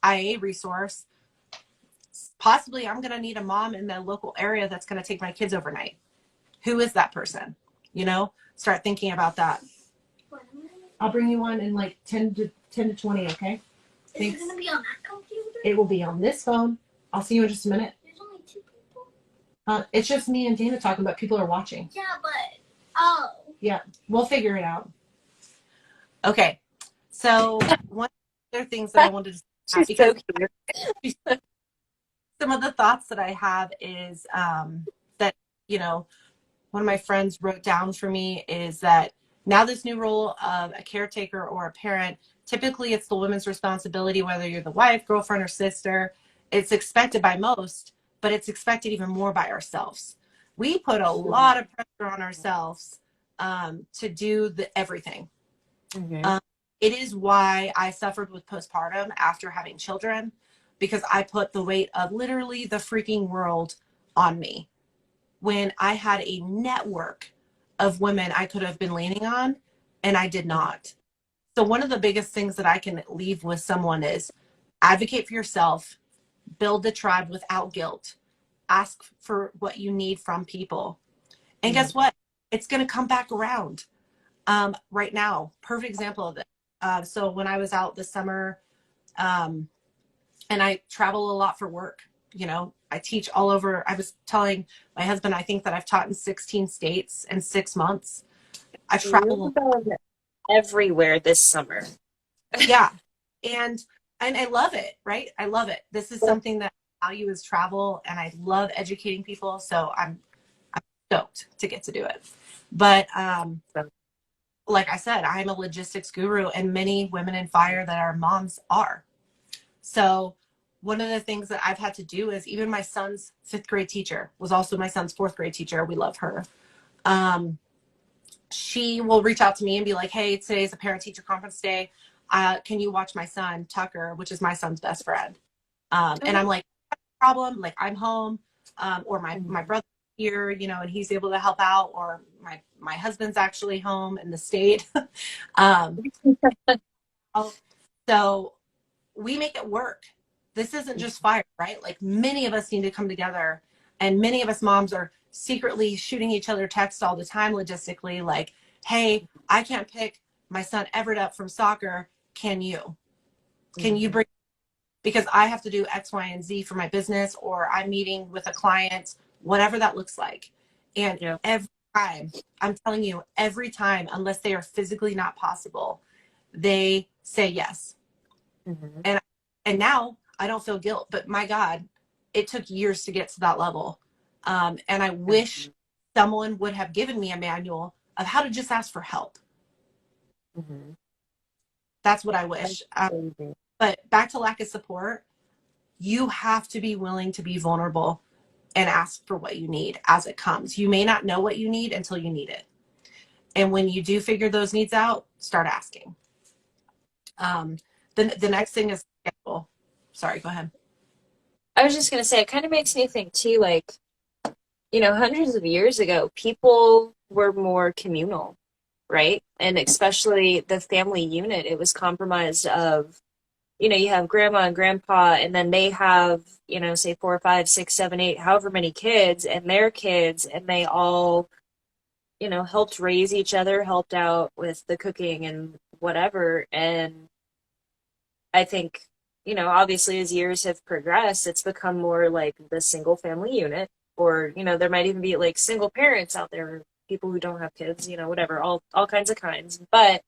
IA resource, possibly I'm going to need a mom in the local area that's going to take my kids overnight. Who is that person? You know, start thinking about that. I'll bring you one in like 10 to 20, okay? Is it going to be on that computer? It will be on this phone. I'll see you in just a minute. There's only 2 people. It's just me and Dana talking, but people are watching. Yeah, but Yeah, we'll figure it out. Okay, so one of the other things that I wanted to say, She's so cute. some of the thoughts that I have is that, you know, one of my friends wrote down for me is that now this new role of a caretaker or a parent, typically it's the woman's responsibility, whether you're the wife, girlfriend, or sister. It's expected by most, but it's expected even more by ourselves. We put a lot of pressure on ourselves to do everything. It is why I suffered with postpartum after having children, because I put the weight of literally the freaking world on me when I had a network of women I could have been leaning on, and I did not. So one of the biggest things that I can leave with someone is advocate for yourself, build the tribe without guilt, ask for what you need from people. And guess what? It's going to come back around. Right now, perfect example of it. So when I was out this summer, and I travel a lot for work, you know, I teach all over. I was telling my husband, I think that I've taught in 16 states in 6 months. I travel everywhere this summer. Yeah. And I love it, right? I love it. This is something that I value is travel, and I love educating people. So I'm stoked to get to do it. But like I said, I'm a logistics guru, and many women in fire that are moms are. So one of the things that I've had to do is, even my son's 5th grade teacher was also my son's 4th grade teacher. We love her. She will reach out to me and be like, hey, today's a parent teacher conference day. Can you watch my son, Tucker, which is my son's best friend? And I'm like, no problem. Like, I'm home. Or my brother here, you know, and he's able to help out, or my husband's actually home in the state. So we make it work. This isn't just fire, right? Like, many of us need to come together, and many of us moms are secretly shooting each other texts all the time logistically, like, hey, I can't pick my son Everett up from soccer. Can you bring, because I have to do X, Y, and Z for my business, or I'm meeting with a client, whatever that looks like. And every time, I'm telling you, every time, unless they are physically not possible, they say yes. And now I don't feel guilt, but my God, it took years to get to that level. And I wish someone would have given me a manual of how to just ask for help. That's what I wish. But back to lack of support, you have to be willing to be vulnerable and ask for what you need as it comes. You may not know what you need until you need it. And when you do figure those needs out, start asking. The next thing is schedule. Sorry, go ahead. I was just going to say, it kind of makes me think too, like, you know, hundreds of years ago, people were more communal, right? And especially the family unit, it was comprised of, you know, you have grandma and grandpa, and then they have, you know, say 4, 5, 6, 7, 8, however many kids, and their kids, and they all, you know, helped raise each other, helped out with the cooking and whatever. And I think obviously as years have progressed, it's become more like the single family unit, or, there might even be like single parents out there, people who don't have kids, whatever, all kinds of kinds. But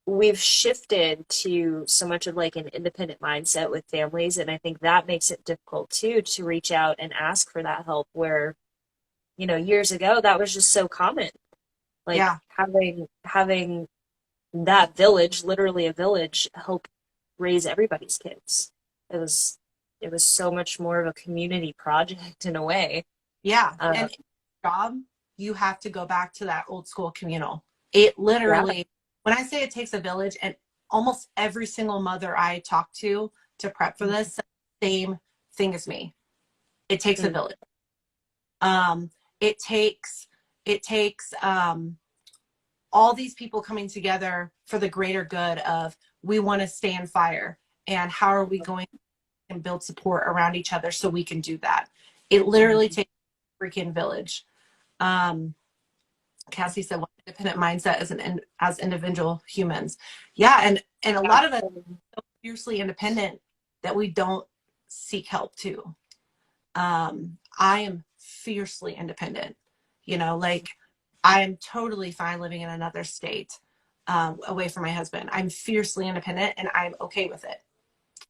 we've shifted to so much of like an independent mindset with families. And I think that makes it difficult too to reach out and ask for that help where, years ago that was just so common. Like Yeah. having that village, literally a village, help raise everybody's kids. It was it was so much more of a community project in a way. Yeah. Um, And in your job, you have to go back to that old school communal. It yeah. literally, when I say it takes a village, and almost every single mother I talk to prep for this, same thing as me. It takes a Mm, village. Um, it takes all these people coming together for the greater good of we want to stay in fire, and how are we going to build support around each other so we can do that. It literally mm, takes a freaking village. Um, Cassie said, "What independent mindset as individual humans?" Yeah, and a lot of us are so fiercely independent that we don't seek help too. I am fiercely independent. Like I am totally fine living in another state, away from my husband. I'm fiercely independent and I'm okay with it.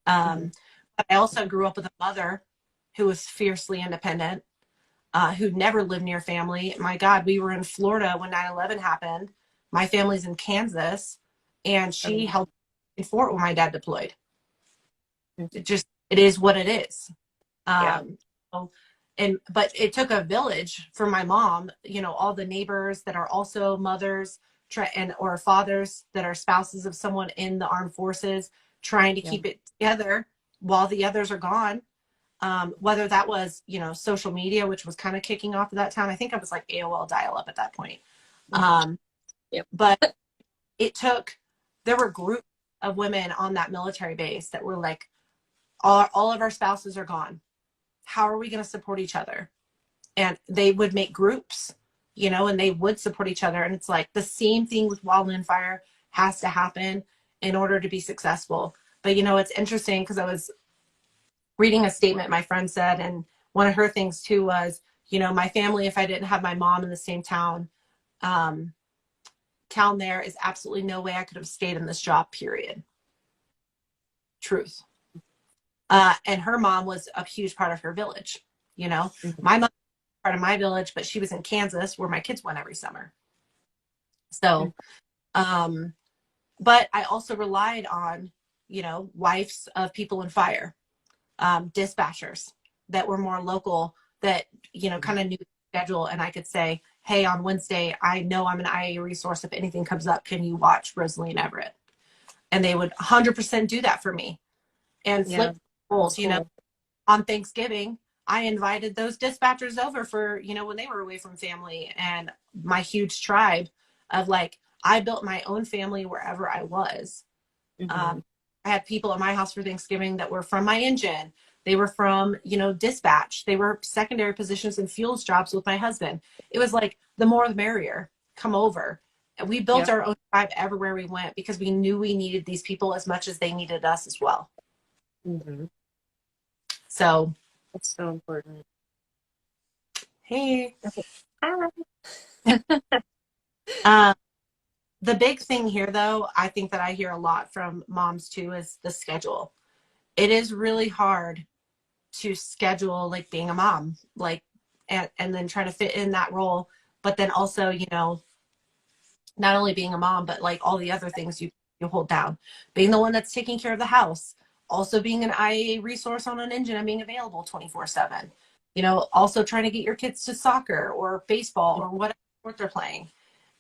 mhm. But I also grew up with a mother who was fiercely independent, who never lived near family. My God, we were in Florida when 9/11 happened. My family's in Kansas, and she Um, held in fort when my dad deployed. mm, It is what it is. yeah. So, but it took a village for my mom, all the neighbors that are also mothers and or fathers that are spouses of someone in the armed forces, trying to Yeah. keep it together while the others are gone. Whether that was, social media, which was kind of kicking off at that time. I think I was like AOL dial up at that point. Mhm. Um, Yep. but there were groups of women on that military base that were like, all of our spouses are gone. How are we going to support each other? And they would make groups, and they would support each other. And it's like the same thing with Wildland Fire has to happen in order to be successful. But it's interesting because I was reading a statement my friend said, and one of her things too was, my family, if I didn't have my mom in the same um, town there is absolutely no way I could have stayed in this job, period. Truth. And her mom was a huge part of her village. Mhm. My mom was part of my village, but she was in Kansas where my kids went every summer. So, um, but I also relied on, wives of people in fire, dispatchers that were more local that, kind of knew the schedule. And I could say, hey, on Wednesday, I know I'm an IA resource. If anything comes up, can you watch Rosaline Everett? And they would 100% do that for me and Yeah. flip Oh, roles. cool. On Thanksgiving, I invited those dispatchers over for, when they were away from family, and my huge tribe of like, I built my own family wherever I was. Hmm. Um, I had people at my house for Thanksgiving that were from my engine. They were from, dispatch. They were secondary positions and fuels jobs with my husband. It was like the more the merrier. Come over. And we built Yep. our own tribe everywhere we went because we knew we needed these people as much as they needed us as well. Hmm. So, That's so important. hey, Okay. Hi. um, the big thing here, though, I think that I hear a lot from moms too, is the schedule. It is really hard to schedule like being a mom, like, and then try to fit in that role, but then also, not only being a mom, but like all the other things you hold down, being the one that's taking care of the house, also being an IA resource on an engine and being available 24/7. Also trying to get your kids to soccer or baseball or whatever sport they're playing.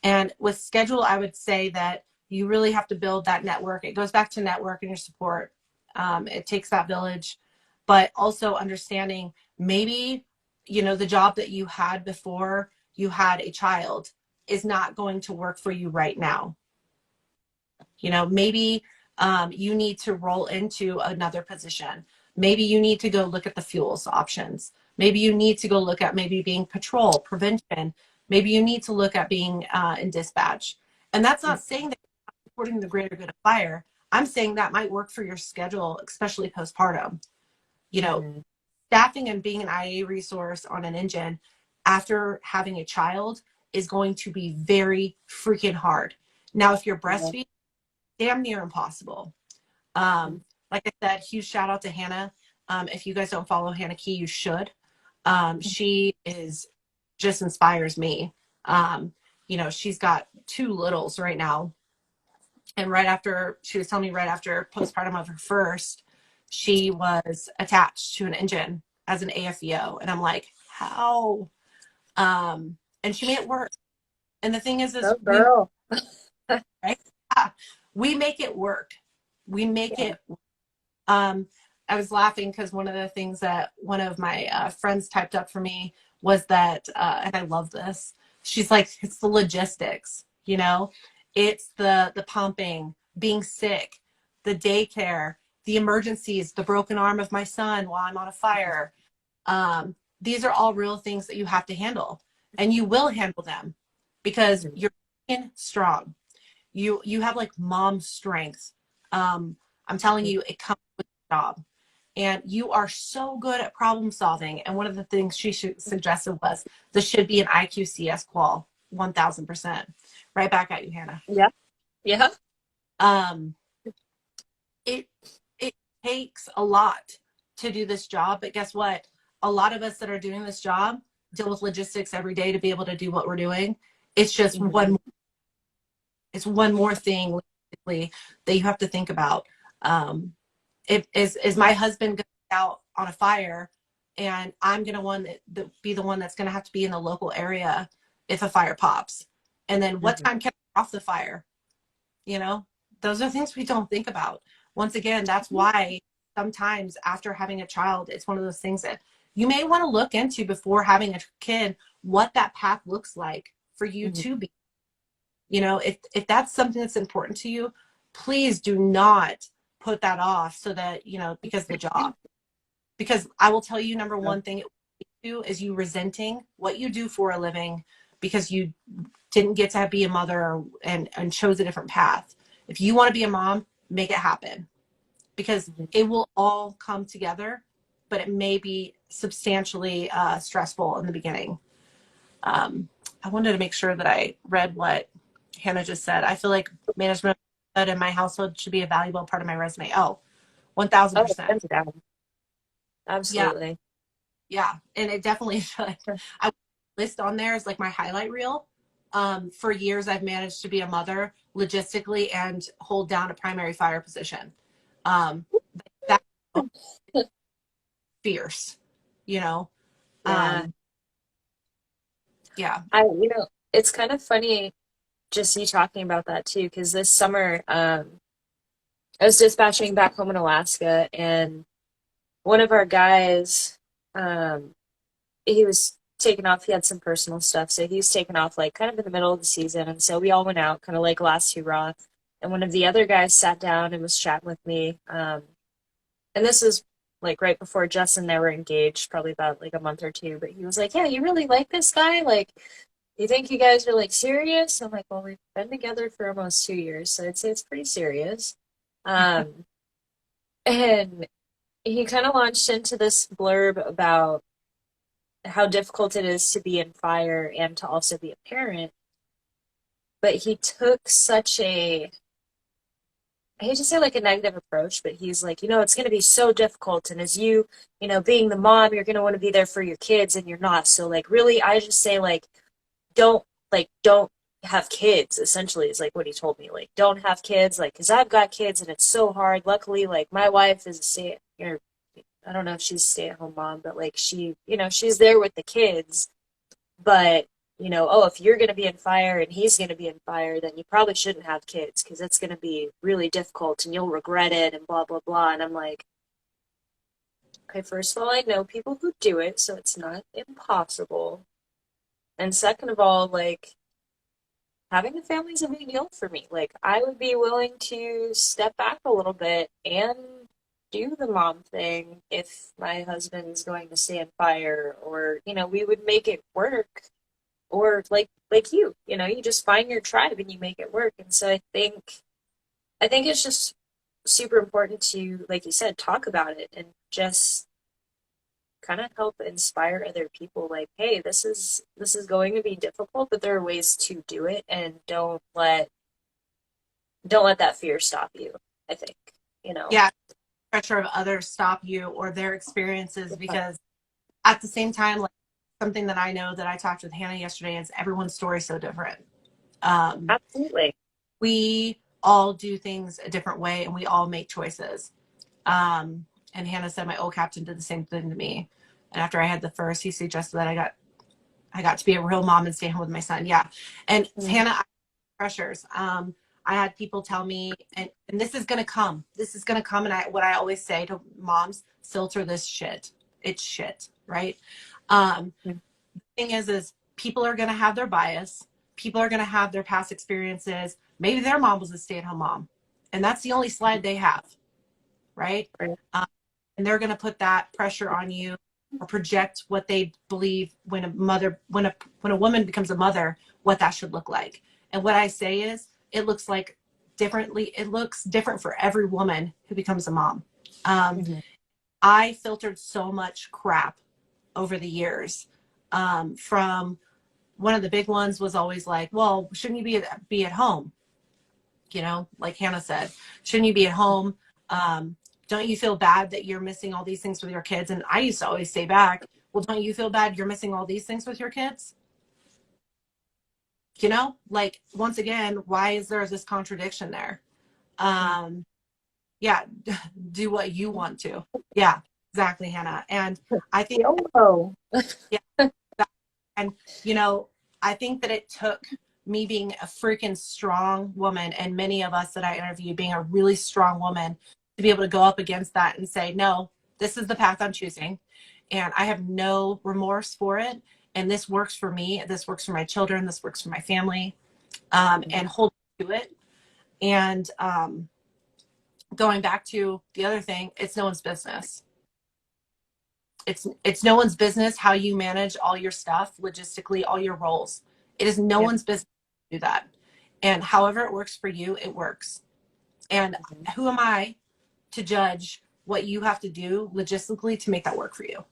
And with schedule, I would say that you really have to build that network. It goes back to network and your support. It takes that village, but also understanding maybe, the job that you had before you had a child is not going to work for you right now. Maybe you need to roll into another position. Maybe you need to go look at the fuels options. Maybe you need to go look at maybe being patrol, prevention. Maybe you need to look at being in dispatch. And that's not saying that you're not supporting the greater good of fire. I'm saying that might work for your schedule, especially postpartum. You know, Mm-hmm. staffing and being an IA resource on an engine after having a child is going to be very freaking hard. Now, if you're Yeah. breastfeeding, damn near impossible. Um, like I said, huge shout out to Hannah. If you guys don't follow Hannah Key, you should. She is just inspires me. Um, you know, she's got two littles right now. And right after, she was telling me right after postpartum of her first, she was attached to an engine as an AFEO. And I'm like, how? And she made it work. And the thing is Go we, girl. right? Yeah, we make it work. We make Yeah. it. Um, I was laughing because one of the things that one of my friends typed up for me was that, and I love this. She's like, it's the logistics, you know, it's the pumping, being sick, the daycare, the emergencies, the broken arm of my son while I'm on a fire. These are all real things that you have to handle, and you will handle them because Mhm. you're strong. You have like mom strength. I'm telling you, it comes with the job, and you are so good at problem solving. And one of the things she suggested was this should be an IQCS qual, 1000%. Right back at you, Hannah. Yeah. Yeah. Um, it it takes a lot to do this job, but guess what? A lot of us that are doing this job deal with logistics every day to be able to do what we're doing. It's just Mhm. one more thing that you have to think about. Um, if is my husband going out on a fire, and I'm going to be the one that's going to have to be in the local area if a fire pops, and then what Mhm. time can I off the fire? You know, those are things we don't think about. Once again, that's why sometimes after having a child, it's one of those things that you may want to look into before having a kid, what that path looks like for you Mhm. to be. You know, if that's something that's important to you, please do not put that off so that, you know, because of the job. Because I will tell you, number Yeah. one thing it will do is you resenting what you do for a living because you didn't get to be a mother and chose a different path. If you want to be a mom, make it happen because Mhm. it will all come together, but it may be substantially stressful in the beginning. I wanted to make sure that I read what Hannah just said. I feel like management in my household should be a valuable part of my resume. Oh, Oh, 1000%. hands down. Yeah, Absolutely. yeah. And it definitely should. I list on there is like my highlight reel. For years, I've managed to be a mother logistically and hold down a primary fire position. Um, that's fierce, you know? Yeah. Um, yeah. It's kind of funny just you talking about that too, because this summer, I was dispatching back home in Alaska, and one of our guys, um, he was taking off. He had some personal stuff, so he was taking off like kind of in the middle of the season, and so we all went out, kind of like last hurrah. And one of the other guys sat down and was chatting with me. And this is like right before Jess and I were engaged, probably about like a month or two. But he was like, "Yeah, you really like this guy? Like, you think you guys are like serious?" I'm like, "Well, we've been together for almost 2 years, so I'd say it's pretty serious." Um, and he kind of launched into this blurb about how difficult it is to be in fire and to also be a parent. But he took such a, I hate to say like a negative approach, but he's like, it's going to be so difficult. And as being the mom, you're going to want to be there for your kids and you're not. So like, really, I just say don't, don't have kids, essentially, is like what he told me. Like, don't have kids, like, cause I've got kids and it's so hard. Luckily, like my wife is a I don't know if she's a stay-at-home mom, but like she's there with the kids. But oh, if you're going to be in fire and he's going to be in fire, then you probably shouldn't have kids because it's going to be really difficult and you'll regret it and blah blah blah. And I'm like, okay, first of all, I know people who do it, so it's not impossible. And second of all, like having a family is a big deal for me. Like I would be willing to step back a little bit and do the mom thing if my husband's going to stay in fire, or we would make it work. Or like you just find your tribe and you make it work. And so I think it's just super important to, like you said, talk about it and just kind of help inspire other people. Like, hey, this is going to be difficult, but there are ways to do it, and don't let that fear stop you. I think, you know. Yeah, pressure of others stop you or their experiences, because at the same time, like something that I know that I talked with Hannah yesterday is everyone's story is so different. Um, Absolutely. we all do things a different way and we all make choices. And Hannah said my old captain did the same thing to me. And after I had the first, he suggested that I got to be a real mom and stay home with my son. Yeah. And Hannah, I pressures. I had people tell me, and this is gonna come. This is gonna come. And what I always say to moms, filter this shit. It's shit, right? Mhm. Thing is people are gonna have their bias. People are gonna have their past experiences. Maybe their mom was a stay-at-home mom, and that's the only slide they have, right? Right. And they're going to put that pressure on you or project what they believe when a woman becomes a mother, what that should look like. And what I say is it looks different for every woman who becomes a mom. Mhm. I filtered so much crap over the years. From one of the big ones was always like, well, shouldn't you be at home? You know, like Hannah said, shouldn't you be at home? Um, don't you feel bad that you're missing all these things with your kids? And I used to always say back, well, don't you feel bad you're missing all these things with your kids? You know, like once again, why is there this contradiction there? Um, yeah, do what you want to. Yeah, exactly, Hannah. And I think, YOLO. yeah, and you know, I think that it took me being a freaking strong woman, and many of us that I interviewed being a really strong woman, to be able to go up against that and say, no, this is the path I'm choosing. And I have no remorse for it. And this works for me. This works for my children. This works for my family. And hold to it. And going back to the other thing, it's no one's business. It's no one's business how you manage all your stuff logistically, all your roles. It is no Yeah. one's business to do that. And however it works for you, it works. And Mhm. who am I to judge what you have to do logistically to make that work for you?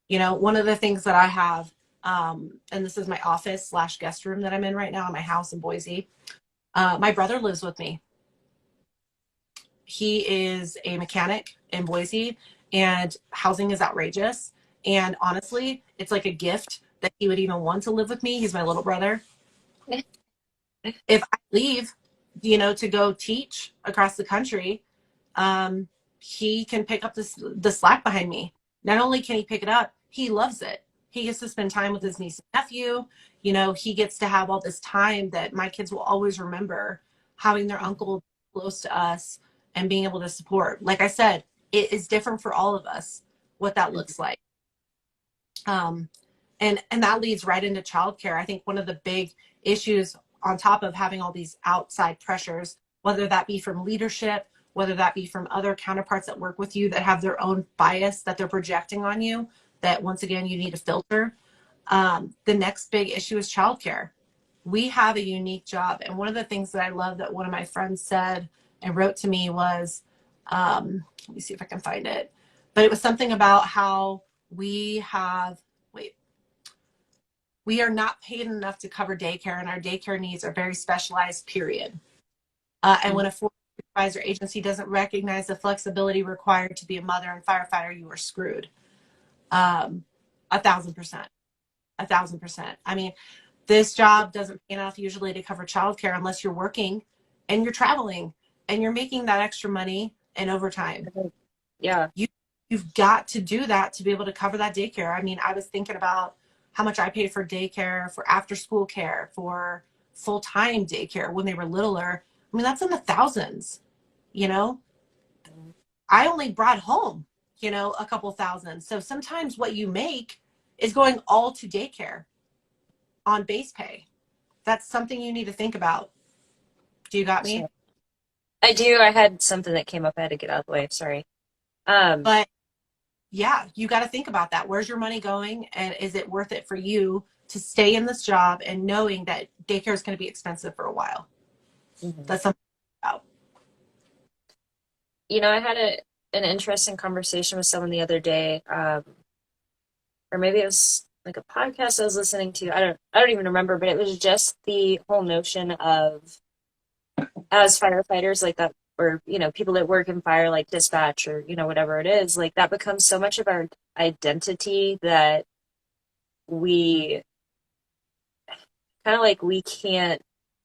You know, one of the things that I have, and this is my office / guest room that I'm in right now in my house in Boise. My brother lives with me. He is a mechanic in Boise, and housing is outrageous. And honestly, it's like a gift that he would even want to live with me. He's my little brother. If I leave, you know, to go teach across the country, um, he can pick up the slack behind me. Not only can he pick it up, he loves it. He gets to spend time with his niece and nephew. You know, he gets to have all this time that my kids will always remember, having their uncle close to us and being able to support. Like I said, it is different for all of us what that looks like. Um, and that leads right into childcare. I think one of the big issues, on top of having all these outside pressures, whether that be from leadership, whether that be from other counterparts that work with you that have their own bias that they're projecting on you, that once again you need to filter. The next big issue is childcare. We have a unique job, and one of the things that I love that one of my friends said and wrote to me was, let me see if I can find it, but it was something about how we have, wait, we are not paid enough to cover daycare, and our daycare needs are very specialized, period. And when a supervisor agency doesn't recognize the flexibility required to be a mother and firefighter, you are screwed. 1,000%. 1,000%. I mean, this job doesn't pay enough usually to cover childcare unless you're working and you're traveling and you're making that extra money and overtime. Yeah. You've got to do that to be able to cover that daycare. I mean, I was thinking about how much I paid for daycare, for after school care, for full-time daycare when they were littler. I mean, that's in the thousands, you know? I only brought home, you know, a couple thousand. So sometimes what you make is going all to daycare on base pay. That's something you need to think about. Do you got me? So I do. I had something that came up. I had to get out of the way. Sorry. Um, But yeah, you got to think about that. Where's your money going? And is it worth it for you to stay in this job and knowing that daycare is going to be expensive for a while? mhm. That's something about. I had an interesting conversation with someone the other day, or maybe it was like a podcast I was listening to. I don't even remember, but it was just the whole notion of as firefighters like that, or people that work in fire, like dispatch or whatever it is, like that becomes so much of our identity that we kind of like we can't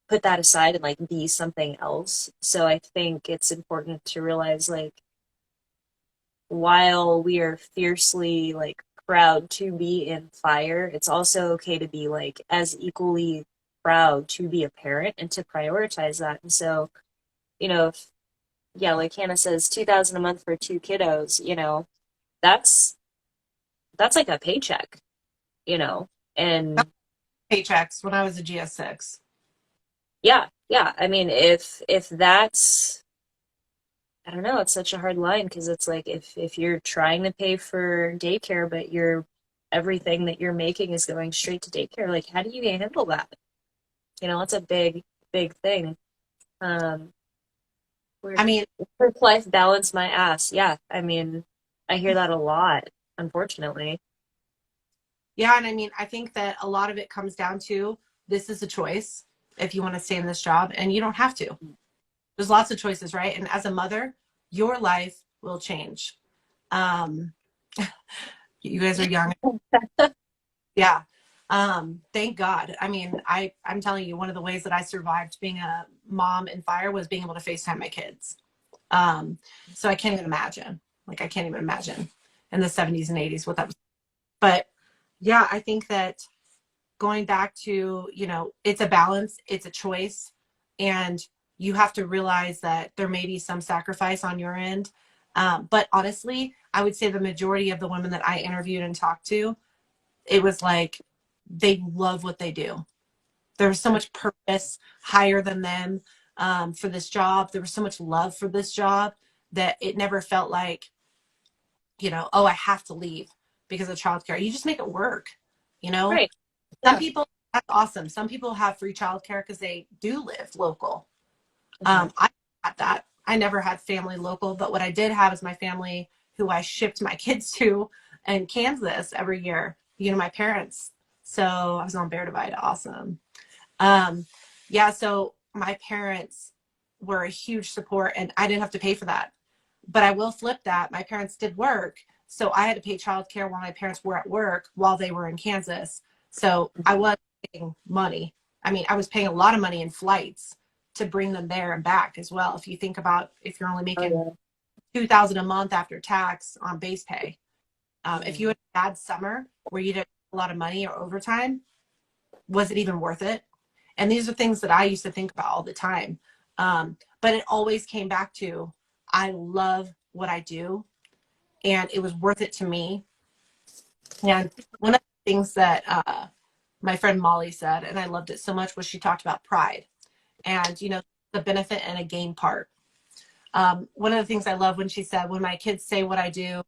put that aside and like be something else. So I think it's important to realize, like, while we are fiercely like proud to be in fire, it's also okay to be like as equally proud to be a parent and to prioritize that. And so, if, yeah, like Hannah says, 2,000 a month for two kiddos, that's like a paycheck, and Paychecks when I was a GS6. yeah, yeah. I mean, if that's, I don't know, it's such a hard line because it's like if you're trying to pay for daycare, but everything that you're making is going straight to daycare, like how do you handle that? That's a big, big thing. Um, I mean, Work-life balance my ass. Yeah, I mean, I hear that a lot, unfortunately. yeah, and I mean, I think that a lot of it comes down to this is a choice if you want to stay in this job, and you don't have to. There's lots of choices, right? And as a mother, your life will change. Um, you guys are young. Yeah. Thank God. I mean, I'm telling you, one of the ways that I survived being a mom in fire was being able to FaceTime my kids. So I can't even imagine. Like, I can't even imagine in the 70s and 80s what that was. But yeah, I think that going back to, it's a balance, it's a choice, and you have to realize that there may be some sacrifice on your end. But honestly, I would say the majority of the women that I interviewed and talked to, it was like they love what they do. There was so much purpose higher than them, for this job. There was so much love for this job that it never felt like, oh, I have to leave because of childcare. You just make it work, you know? Right. Some Yeah. people, that's awesome. Some people have free childcare because they do live local. Mhm. I had that. I never had family local, but what I did have is my family who I shipped my kids to in Kansas every year, my parents. So I was on Bear Divide. Awesome. Um, yeah, so my parents were a huge support and I didn't have to pay for that. But I will flip that. My parents did work. So I had to pay childcare while my parents were at work while they were in Kansas. So I was paying money. I mean, I was paying a lot of money in flights to bring them there and back as well. If you think about if you're only Oh making yeah. 2,000 a month after tax on base pay, if you Mhm. had a bad summer where you did a lot of money or overtime, was it even worth it? And these are things that I used to think about all the time. But it always came back to, I love what I do and it was worth it to me. And one of the things that my friend Molly said, and I loved it so much, was she talked about pride and, the benefit and a gain part. One of the things I love when she said, when my kids say what I do,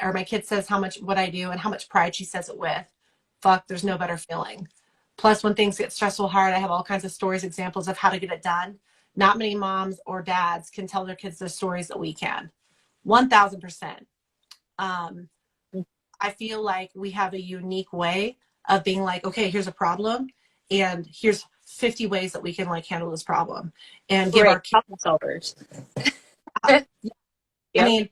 or my kid says how much what I do and how much pride she says it with, fuck, there's no better feeling. Plus, when things get stressful hard, I have all kinds of stories, examples of how to get it done. Not many moms or dads can tell their kids the stories that we can. 1,000%. Um, I feel like we have a unique way of being like, okay, here's a problem, and here's 50 ways that we can like handle this problem and give Right. our kids. Problem solvers. I Yep. mean,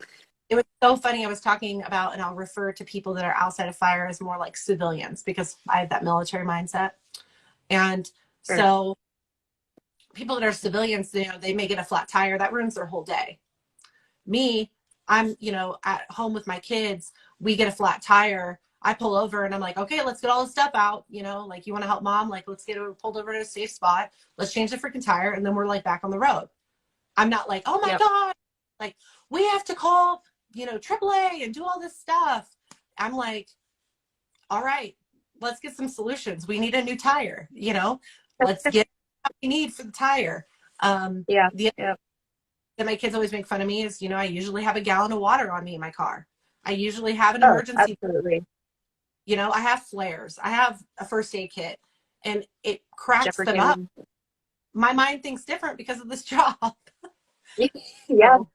it was so funny. I was talking about, and I'll refer to people that are outside of fire as more like civilians because I have that military mindset. And Sure. so people that are civilians, they may get a flat tire that ruins their whole day. Me, I'm, at home with my kids, we get a flat tire. I pull over and I'm like, okay, let's get all this stuff out. Like, you want to help mom? Like, let's get it pulled over to a safe spot. Let's change the freaking tire. And then we're like back on the road. I'm not like, oh my Yep. God, like we have to call, AAA and do all this stuff. I'm like, all right, let's get some solutions. We need a new tire, let's get what we need for the tire. Yeah. The Yep. that my kids always make fun of me is, I usually have a gallon of water on me in my car. I usually have an Oh, emergency, absolutely. I have flares. I have a first aid kit and it cracks them up. Jeopardy. My mind thinks different because of this job. Yeah. So,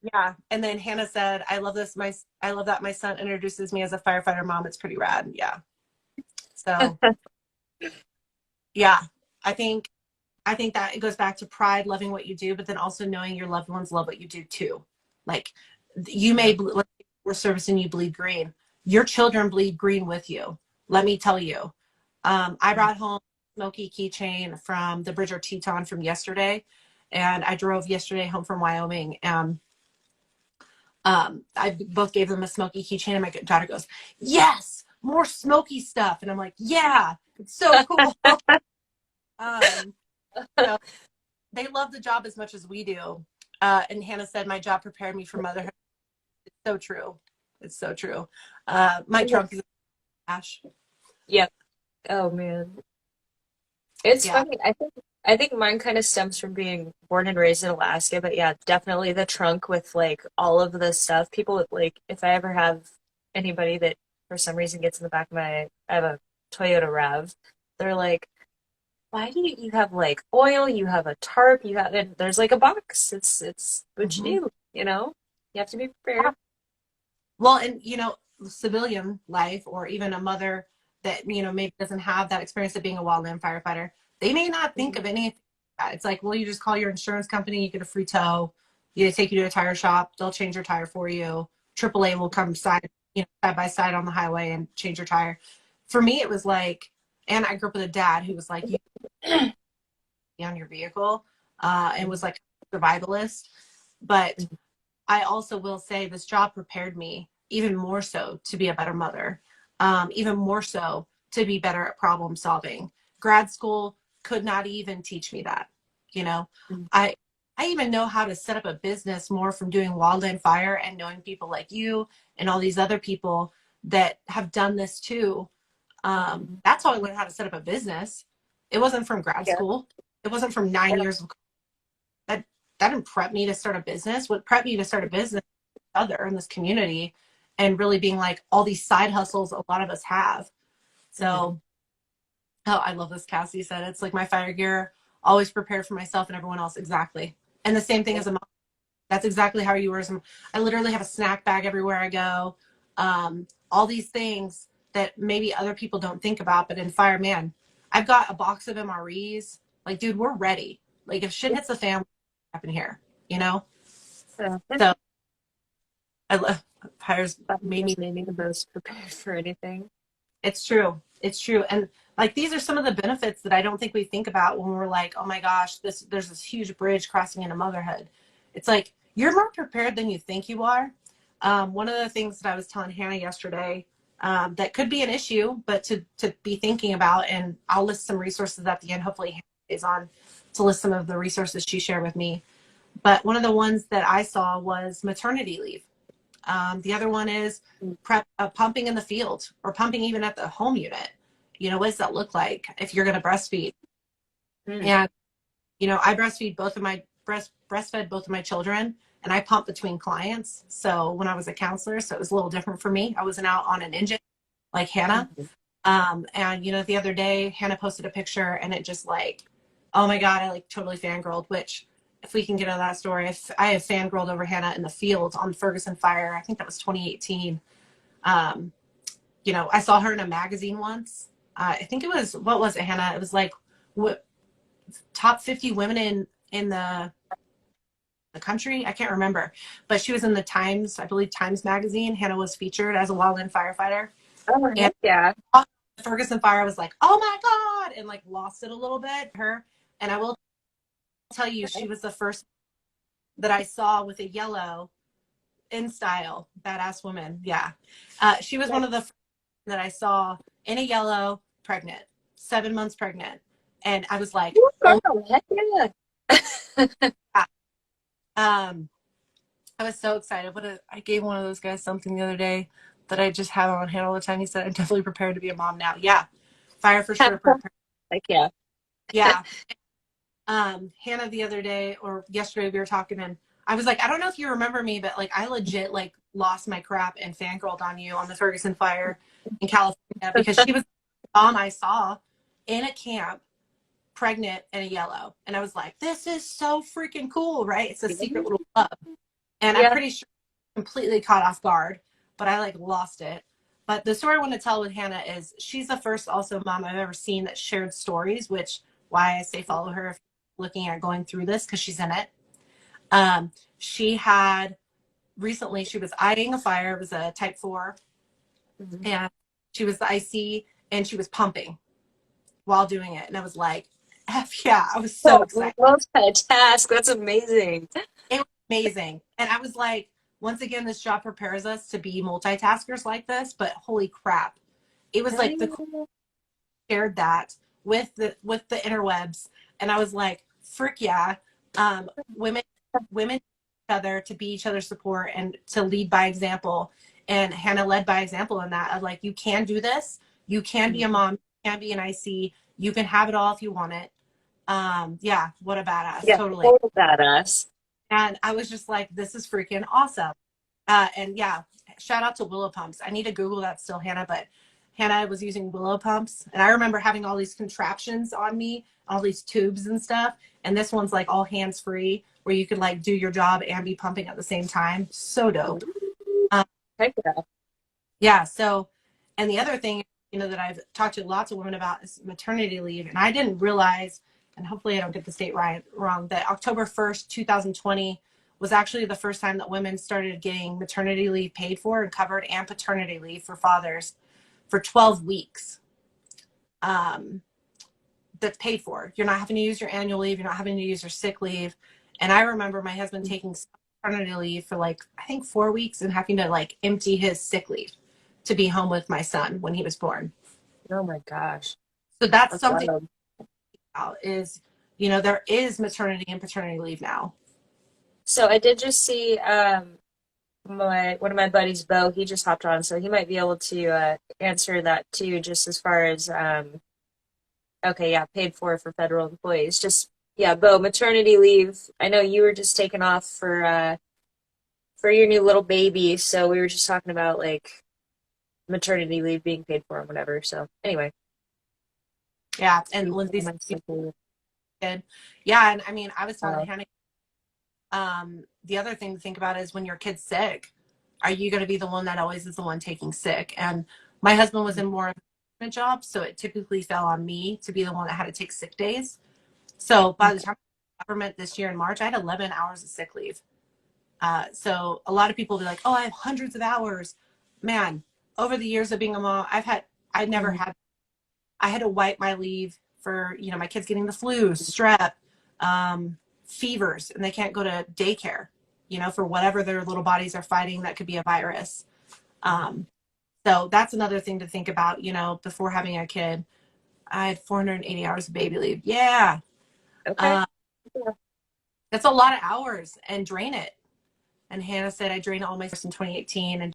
Yeah. And then Hannah said, I love this. I love that my son introduces me as a firefighter mom. It's pretty rad. Yeah. So yeah, I think I think that it goes back to pride, loving what you do, but then also knowing your loved ones love what you do too. Like you Yeah. may, like, we're servicing you bleed green. Your children bleed green with you. Let me tell you. I brought home a smoky keychain from the Bridger Teton from yesterday. And I drove yesterday home from Wyoming. I both gave them a smoky keychain, and my daughter goes, "Yes, more smoky stuff." And I'm like, "Yeah, it's so cool." Um, so they love the job as much as we do. And Hannah said, my job prepared me for motherhood. It's so true. It's so true. My trunk is ash. Yep. Oh man. It's Yeah. funny. I think mine kind of stems from being born and raised in Alaska, but yeah, definitely the trunk with like all of the stuff. People with like if I ever have anybody that for some reason gets in the back of my I have a Toyota Rev, they're like, why do you have like oil, you have a tarp, you have and there's like a box. It's what you Mm-hmm. do, you know? You have to be prepared. Well, and civilian life, or even a mother that maybe doesn't have that experience of being a wildland firefighter, they may not think of anything like that. It's like, well, you just call your insurance company, you get a free tow, you take you to a tire shop, they'll change your tire for you. AAA will come side by side on the highway and change your tire. For me, it was like, and I grew up with a dad who was like, you be on your vehicle, and was like a survivalist. But I also will say this job prepared me even more so to be a better mother, even more so to be better at problem solving. Grad school could not even teach me that. You know, I I even know how to set up a business more from doing Wildland Fire and knowing people like you and all these other people that have done this too. That's how I learned how to set up a business. It wasn't from grad Yeah. school. It wasn't from 9 years of that that didn't prep me to start a business. What prepped me to start a business other in this community, and really being like all these side hustles a lot of us have. Mhm. So, oh, I love this. Cassie said it's like my fire gear, always prepared for myself and everyone else. Exactly. And the same thing Yeah. as a mom. That's exactly how you were. I literally have a snack bag everywhere I go. All these things that maybe other people don't think about, but in fire, man, I've got a box of MREs. Like, dude, we're ready. Like, if shit hits the fan, what's happen here, you know? So, So I love fires made me. just made me the most prepared for anything. It's true. It's true. And like these are some of the benefits that I don't think we think about when we're like, oh my gosh, there's this huge bridge crossing into motherhood. It's like you're more prepared than you think you are. One of the things that I was telling Hannah yesterday, that could be an issue, but to be thinking about, and I'll list some resources at the end. Hopefully, Hannah is on to list some of the resources she shared with me. But one of the ones that I saw was maternity leave. The other one is pumping in the field, or pumping even at the home unit. What does that look like if you're going to breastfeed? Mm. And I breastfed both of my children, and I pump between clients. So when I was a counselor, so it was a little different for me. I wasn't out on an engine like Hannah. Mhm. And the other day Hannah posted a picture, and it just like, oh my God, I like totally fangirled, which if we can get into that story, if I have fangirled over Hannah in the field on Ferguson Fire. I think that was 2018. Um, I saw her in a magazine once. I think it was, what was it, Hannah? It was like what, top 50 women in the country. I can't remember, but she was in the Times, I believe Times magazine. Hannah was featured as a wildland firefighter. Oh, And heck yeah. the Ferguson Fire was like, oh my God, and like lost it a little bit. Her, and I will tell you, she was the first that I saw with a yellow in style, badass woman. Yeah. She was one of the first that I saw in a yellow, pregnant, 7 months pregnant. And I was like, oh, Oh, heck yeah. yeah. um, I was so excited. I gave one of those guys something the other day that I just have on hand all the time. He said, I'm definitely prepared to be a mom now. Yeah. Fire for sure. Heck yeah. Yeah. Hannah the other day or yesterday we were talking, and I was like, I don't know if you remember me, but like I legit like lost my crap and fangirled on you on the Ferguson Fire in California, because she was the mom I saw in a camp pregnant and a yellow. And I was like, this is so freaking cool, right? It's a secret little club. And I'm Yeah. pretty sure completely caught off guard, but I like lost it. But the story I want to tell with Hannah is she's the first also mom I've ever seen that shared stories, which why I say follow her if you're looking at going through this, because she's in it. She had recently, she was eyeing a fire. It was a type 4, Mhm. and she was the IC, and she was pumping while doing it. And I was like, F yeah, I was so Oh, excited. multitask. That's amazing. It was amazing. And I was like, once again, this job prepares us to be multitaskers like this, but holy crap. It was like the cool shared that with the interwebs. And I was like, frick yeah. Women each other to be each other's support and to lead by example. And Hannah led by example in that of like, you can do this. You can be a mom, you can be an IC, you can have it all if you want it. Yeah, what a badass, Yeah, totally. total badass. And I was just like, this is freaking awesome. And yeah, shout out to Willow Pumps. I need to Google that still, Hannah, but Hannah was using Willow Pumps. And I remember having all these contraptions on me, all these tubes and stuff. And this one's like all hands free, where you could like do your job and be pumping at the same time. So dope. Um, Heck yeah. yeah. So, and the other thing, that I've talked to lots of women about is maternity leave. And I didn't realize, and hopefully I don't get the date wrong, that October 1st, 2020 was actually the first time that women started getting maternity leave paid for and covered, and paternity leave for fathers for 12 weeks. That's paid for. You're not having to use your annual leave. You're not having to use your sick leave. And I remember my husband taking maternity leave for like, I think 4 weeks and having to like empty his sick leave to be home with my son when he was born. Oh my gosh. So that's That's something wild. about is, there is maternity and paternity leave now. So I did just see one of my buddies, Bo, he just hopped on, so he might be able to answer that too, just as far as okay, yeah, paid for federal employees. Just yeah, Bo, maternity leave. I know you were just taking off for your new little baby, so we were just talking about like maternity leave being paid for and whatever. So anyway, Yeah. And Lindsay's kid. Yeah. And I mean, I was telling Hannah, the other thing to think about is when your kid's sick, are you going to be the one that always is the one taking sick? And my husband was in more of a job, so it typically fell on me to be the one that had to take sick days. So by the time government this year in March, I had 11 hours of sick leave. So a lot of people will be like, oh, I have hundreds of hours. Man, over the years of being a mom, I never had, I had to wipe my leave for, my kids getting the flu, strep, fevers, and they can't go to daycare, for whatever their little bodies are fighting. That could be a virus. So that's another thing to think about, before having a kid. I had 480 hours of baby leave. Yeah. Okay. That's a lot of hours, and drain it. And Hannah said I drained all my in 2018 and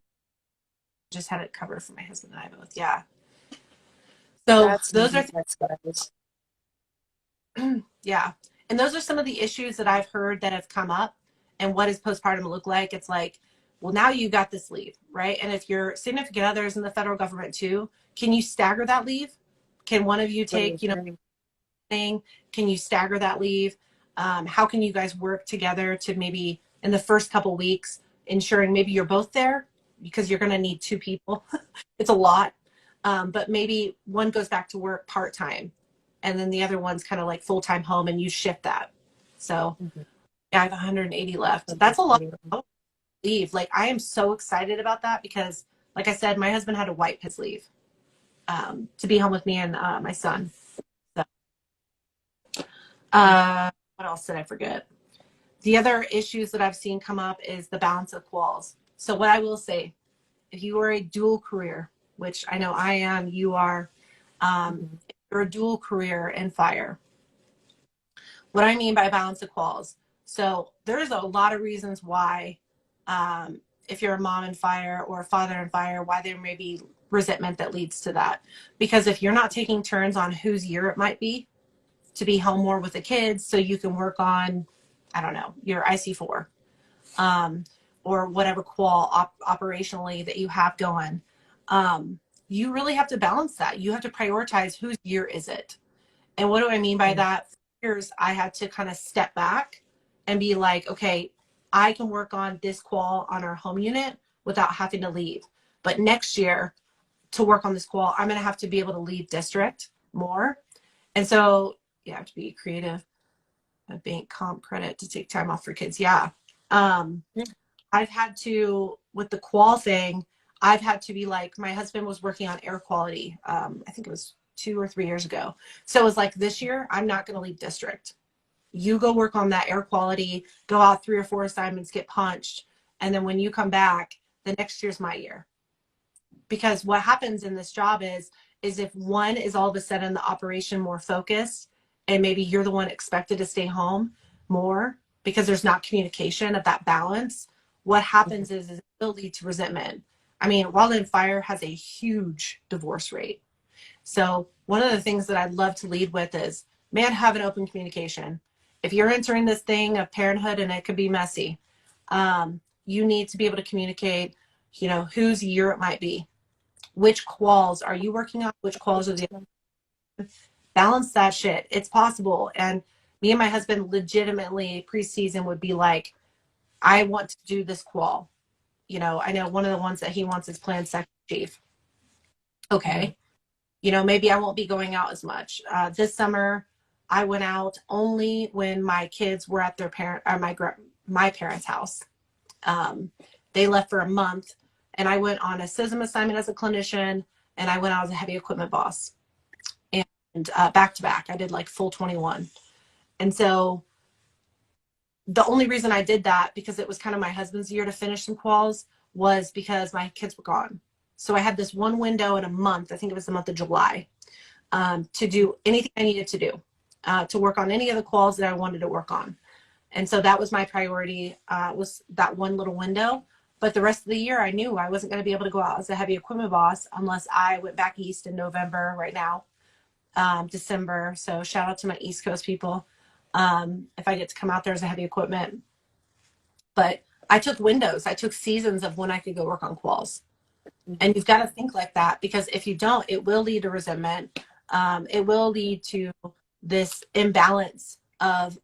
just had it covered for my husband and I both. Yeah. So That's those are, guys. yeah. And those are some of the issues that I've heard that have come up. And what does postpartum look like? It's like, well, now you got this leave, right? And if your significant other is in the federal government too, can you stagger that leave? Can one of you take, thing? Can you stagger that leave? How can you guys work together to maybe in the first couple weeks, ensuring maybe you're both there, because you're going to need 2 people. It's a lot. But maybe one goes back to work part-time and then the other one's kind of like full-time home, and you shift that. So yeah, I have 180 left. That's a lot of leave. Like, I am so excited about that because, like I said, my husband had to wipe his leave to be home with me and my son. So, what else did I forget? The other issues that I've seen come up is the balance of quals. So what I will say, if you are a dual career, which I know I am, you are, you're a dual career in fire. What I mean by balance of quals. So there's a lot of reasons why, if you're a mom in fire or a father in fire, why there may be resentment that leads to that. Because if you're not taking turns on whose year it might be to be home more with the kids, so you can work on, I don't know, your IC4, or whatever qual operationally that you have going. You really have to balance that. You have to prioritize whose year is it. And what do I mean by that? For years, I had to kind of step back and be like, okay, I can work on this qual on our home unit without having to leave. But next year, to work on this qual, I'm going to have to be able to leave district more. And so you have to be creative. A bank comp credit to take time off for kids. Yeah. Yeah. I've had to, with the qual thing, I've had to be like, my husband was working on air quality. I think it was 2 or 3 years ago. So it was like, this year, I'm not going to leave district. You go work on that air quality, go out 3 or 4 assignments, get punched. And then when you come back, the next year's my year. Because what happens in this job is if one is all of a sudden the operation more focused and maybe you're the one expected to stay home more because there's not communication of that balance, what happens is it will lead to resentment. I mean, Wildland Fire has a huge divorce rate. So one of the things that I'd love to lead with is, man, have an open communication. If you're entering this thing of parenthood and it could be messy, you need to be able to communicate, whose year it might be. Which quals are you working on? Which quals are the balance that shit? It's possible. And me and my husband legitimately preseason would be like, I want to do this qual. I know one of the ones that he wants is planned section chief. Okay. Maybe I won't be going out as much. This summer, I went out only when my kids were at their my parents' house. They left for a month, and I went on a SISM assignment as a clinician, and I went out as a heavy equipment boss. And back to back, I did like full 21. And so the only reason I did that, because it was kind of my husband's year to finish some quals, was because my kids were gone. So I had this one window in a month, I think it was the month of July, to do anything I needed to do, to work on any of the quals that I wanted to work on. And so that was my priority, was that one little window. But the rest of the year, I knew I wasn't going to be able to go out as a heavy equipment boss unless I went back east in November right now, December. So shout out to my East Coast people. If I get to come out there as a heavy equipment. But I took windows. I took seasons of when I could go work on quals. And you've got to think like that, because if you don't, it will lead to resentment. It will lead to this imbalance of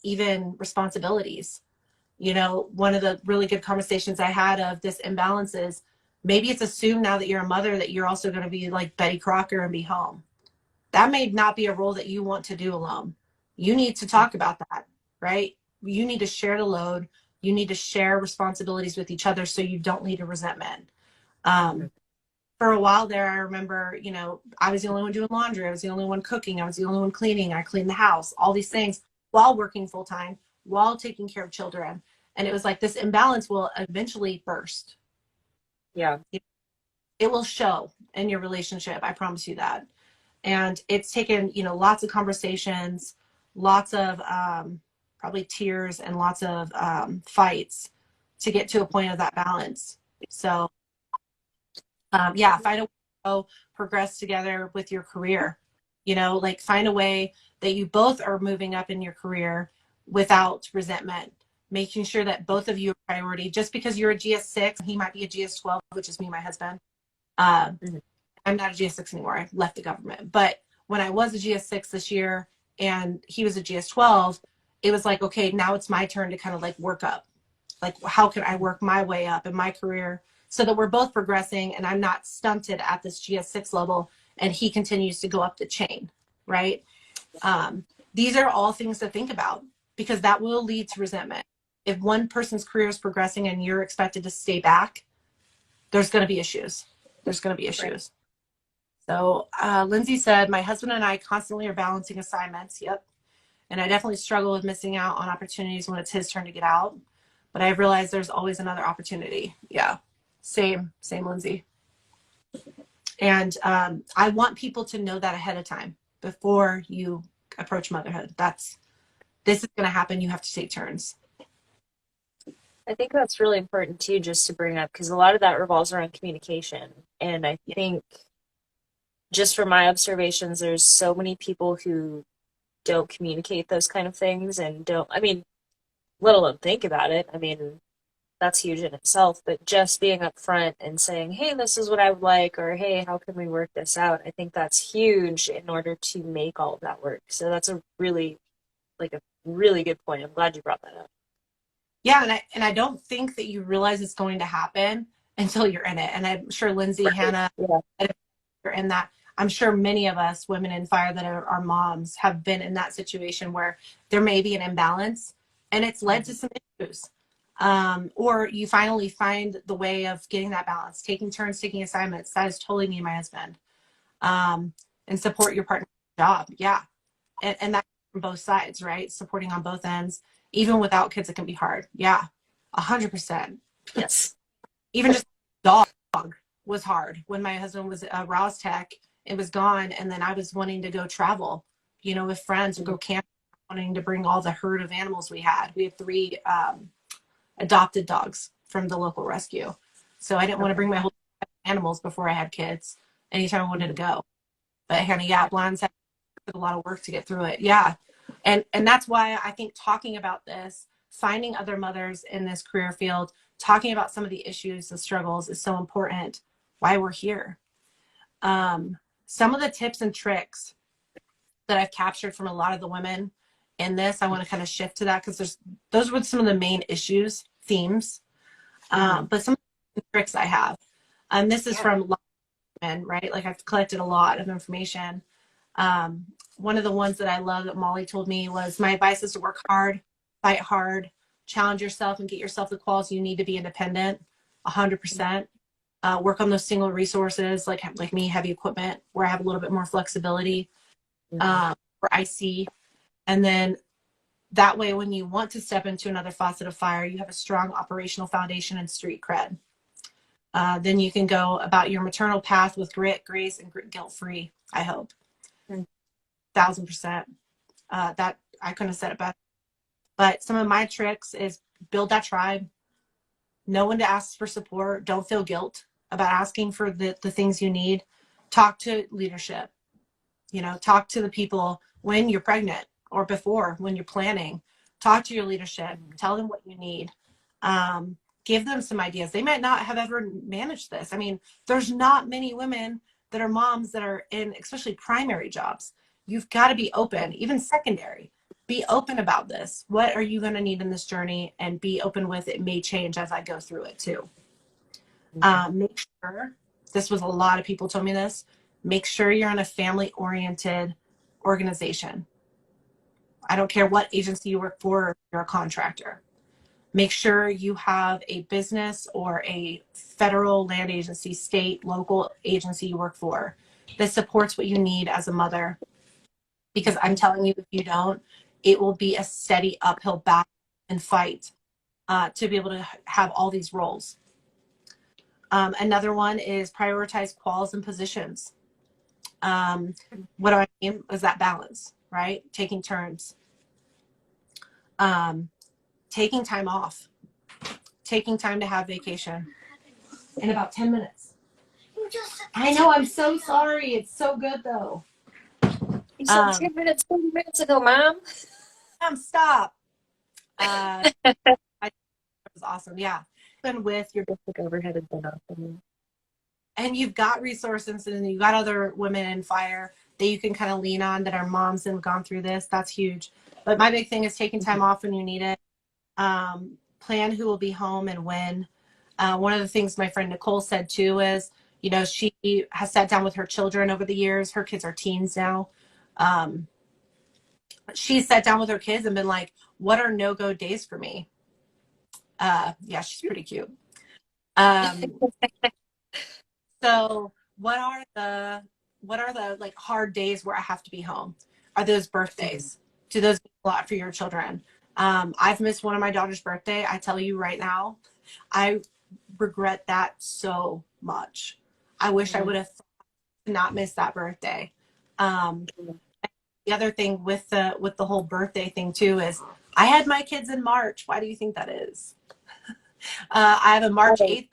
even responsibilities. One of the really good conversations I had of this imbalance is, maybe it's assumed now that you're a mother that you're also going to be like Betty Crocker and be home. That may not be a role that you want to do alone. You need to talk about that, right? You need to share the load. You need to share responsibilities with each other so you don't lead to resentment. For a while there, I remember, I was the only one doing laundry. I was the only one cooking. I was the only one cleaning. I cleaned the house, all these things while working full time, while taking care of children. And it was like, this imbalance will eventually burst. Yeah. It will show in your relationship. I promise you that. And it's taken, lots of conversations, lots of probably tears, and lots of fights to get to a point of that balance. So find a way to go progress together with your career. Find a way that you both are moving up in your career without resentment, making sure that both of you are priority. Just because you're a GS6, he might be a GS12, which is me and my husband. I'm not a GS6 anymore. I left the government. But when I was a GS6 this year and he was a GS12, it was like, okay, now it's my turn to kind of like work up. Like, how can I work my way up in my career so that we're both progressing and I'm not stunted at this GS6 level and he continues to go up the chain, right? These are all things to think about, because that will lead to resentment. If one person's career is progressing and you're expected to stay back, there's going to be issues. Right. So Lindsay said, my husband and I constantly are balancing assignments. Yep. And I definitely struggle with missing out on opportunities when it's his turn to get out. But I've realized there's always another opportunity. Yeah. Same, Lindsay. And I want people to know that ahead of time before you approach motherhood. This is going to happen. You have to take turns. I think that's really important too, just to bring up, because a lot of that revolves around communication. And I think, just from my observations, there's so many people who don't communicate those kind of things and let alone think about it. I mean, that's huge in itself, but just being upfront and saying, hey, this is what I would like, or hey, how can we work this out? I think that's huge in order to make all of that work. So that's a really good point. I'm glad you brought that up. Yeah, and I don't think that you realize it's going to happen until you're in it. And I'm sure Lindsay, Right. Hannah, Yeah. you're in that. I'm sure many of us women in fire that are moms have been in that situation where there may be an imbalance and it's led to some issues. Or you finally find the way of getting that balance, taking turns, taking assignments. That is totally me and my husband. And support your partner's job. Yeah. And that's from both sides, right? Supporting on both ends. Even without kids, it can be hard. Yeah. 100%. Yes. Even just dog was hard. When my husband was a Ross tech, it was gone. And then I was wanting to go travel, with friends or go camping, wanting to bring all the herd of animals we had. We had 3 adopted dogs from the local rescue. So I didn't want to bring my whole animals before I had kids anytime I wanted to go. But Hannah, yeah, Blonde's had a lot of work to get through it. Yeah. And that's why I think talking about this, finding other mothers in this career field, talking about some of the issues, the struggles is so important. Why we're here. Some of the tips and tricks that I've captured from a lot of the women in this, I want to kind of shift to that because those were some of the main themes. But some of the tricks I have, this is from women, right? Like I've collected a lot of information. One of the ones that I love that Molly told me was, my advice is to work hard, fight hard, challenge yourself and get yourself the quals you need to be independent, 100%. Work on those single resources like me, heavy equipment, where I have a little bit more flexibility, where I see. And then that way, when you want to step into another facet of fire, you have a strong operational foundation and street cred. Then you can go about your maternal path with grit, grace, and guilt-free, I hope. 1,000%. That I couldn't have said it better. But some of my tricks is build that tribe. Know when to ask for support. Don't feel guilt about asking for the things you need. Talk to leadership. Talk to the people when you're pregnant or before, when you're planning. Talk to your leadership. Tell them what you need. Give them some ideas. They might not have ever managed this. I mean, there's not many women that are moms that are in especially primary jobs. You've got to be open, even secondary. Be open about this. What are you going to need in this journey? And be open with it may change as I go through it too. Make sure, this was a lot of people told me this, make sure you're in a family-oriented organization. I don't care what agency you work for, or if you're a contractor. Make sure you have a business or a federal land agency, state, local agency you work for that supports what you need as a mother. Because I'm telling you, if you don't, it will be a steady uphill battle and fight to be able to have all these roles. Another one is prioritize quals and positions. What do I mean is that balance, right? Taking turns. Taking time off. Taking time to have vacation. In about 10 minutes. I know, I'm so sorry. It's so good though. You said 10 minutes, 30 minutes ago, Mom. Stop. It was awesome. Yeah. And with your overhead has been up. And you've got resources and you've got other women in fire that you can kind of lean on that are moms and have gone through this. That's huge. But my big thing is taking time off when you need it. Plan who will be home and when. One of the things my friend Nicole said too is, she has sat down with her children over the years. Her kids are teens now. She's sat down with her kids and been like, what are no-go days for me? Yeah, she's pretty cute. So what are the like hard days where I have to be home? Are those birthdays? Do those mean a lot for your children? I've missed one of my daughter's birthday. I tell you right now, I regret that so much. I wish I would have not missed that birthday. The other thing with the whole birthday thing too is I had my kids in March. Why do you think that is? I have a March 8th,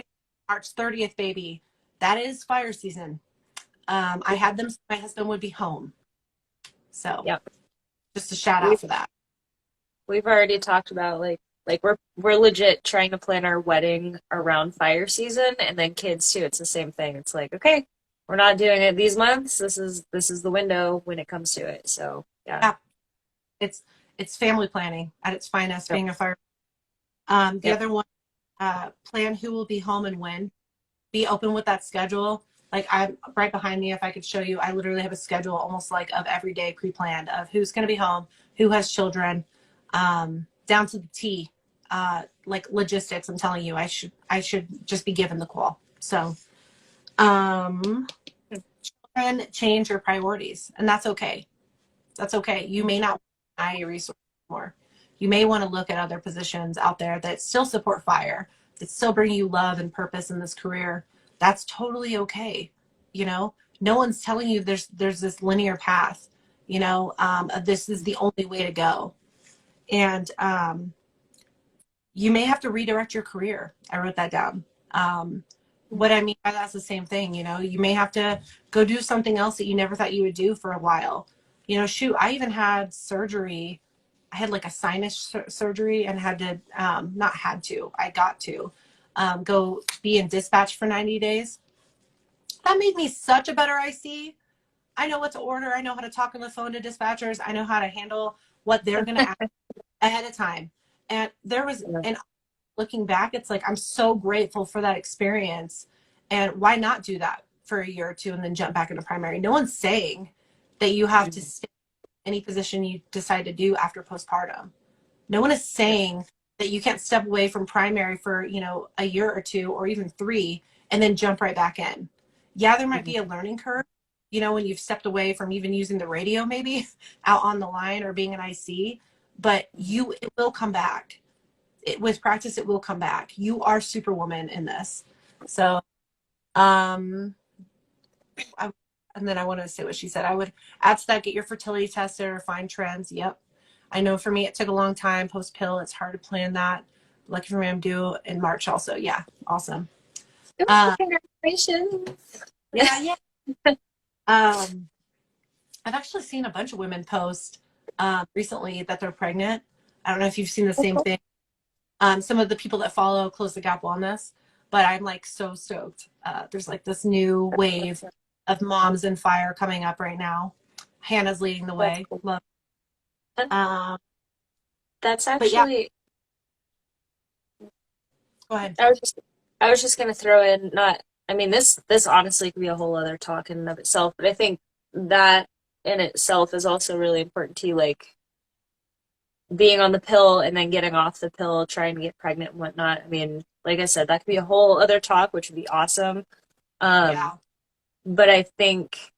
March 30th baby. That is fire season. I had them so my husband would be home. So yep. Just a shout out for that. We've already talked about like Like we're legit trying to plan our wedding around fire season, and then kids too. It's the same thing. It's like, okay, we're not doing it these months. This is the window when it comes to it. So yeah. Yeah, it's family planning at its finest, Yep. being a fire. The Yep. other one, plan who will be home and when. Be open with that schedule. Like, I'm right behind me. If I could show you, I literally have a schedule almost like of every day pre-planned of who's going to be home, who has children, down to the T. Like logistics, I'm telling you, I should just be given the call. So, children change your priorities, and that's okay. That's okay. You may not deny your resources more. You may want to look at other positions out there that still support fire, that still bring you love and purpose in this career. That's totally okay. You know, no one's telling you there's this linear path. You know, this is the only way to go, and you may have to redirect your career. I wrote that down. What I mean by that's the same thing. You know, you may have to go do something else that you never thought you would do for a while. You know, shoot, I even had surgery. I had like a sinus surgery and had to, not had to, I got to go be in dispatch for 90 days. That made me such a better IC. I know what to order. I know how to talk on the phone to dispatchers. I know how to handle what they're going to ask ahead of time. And there was, and looking back, it's like, I'm so grateful for that experience. And why not do that for a year or two and then jump back into primary? No one's saying that you have to stay in any position you decide to do after postpartum. No one is saying that you can't step away from primary for, you know, a year or two or even 3 and then jump right back in. Yeah, there might be a learning curve, you know, when you've stepped away from even using the radio maybe out on the line or being an IC, but it will come back. With practice, it will come back. You are superwoman in this. So, and then I want to say what she said. I would add to that, get your fertility tested or find trends. Yep. I know for me, it took a long time post pill. It's hard to plan that. Lucky for me, I'm due in March also. Yeah. Awesome. Congratulations. Yeah. Yeah. I've actually seen a bunch of women post recently that they're pregnant. I don't know if you've seen the same thing. Some of the people that follow Close the Gap Wellness, but I'm like so stoked. There's like this new wave of moms in fire coming up right now. Hannah's leading the way. Love. That's But yeah, actually. go ahead. I was just gonna throw in not. I mean, this honestly could be a whole other talk in and of itself, but I think that in itself is also really important too. Like being on the pill and then getting off the pill, trying to get pregnant and whatnot. I mean, like I said, that could be a whole other talk, which would be awesome. Yeah. But I think,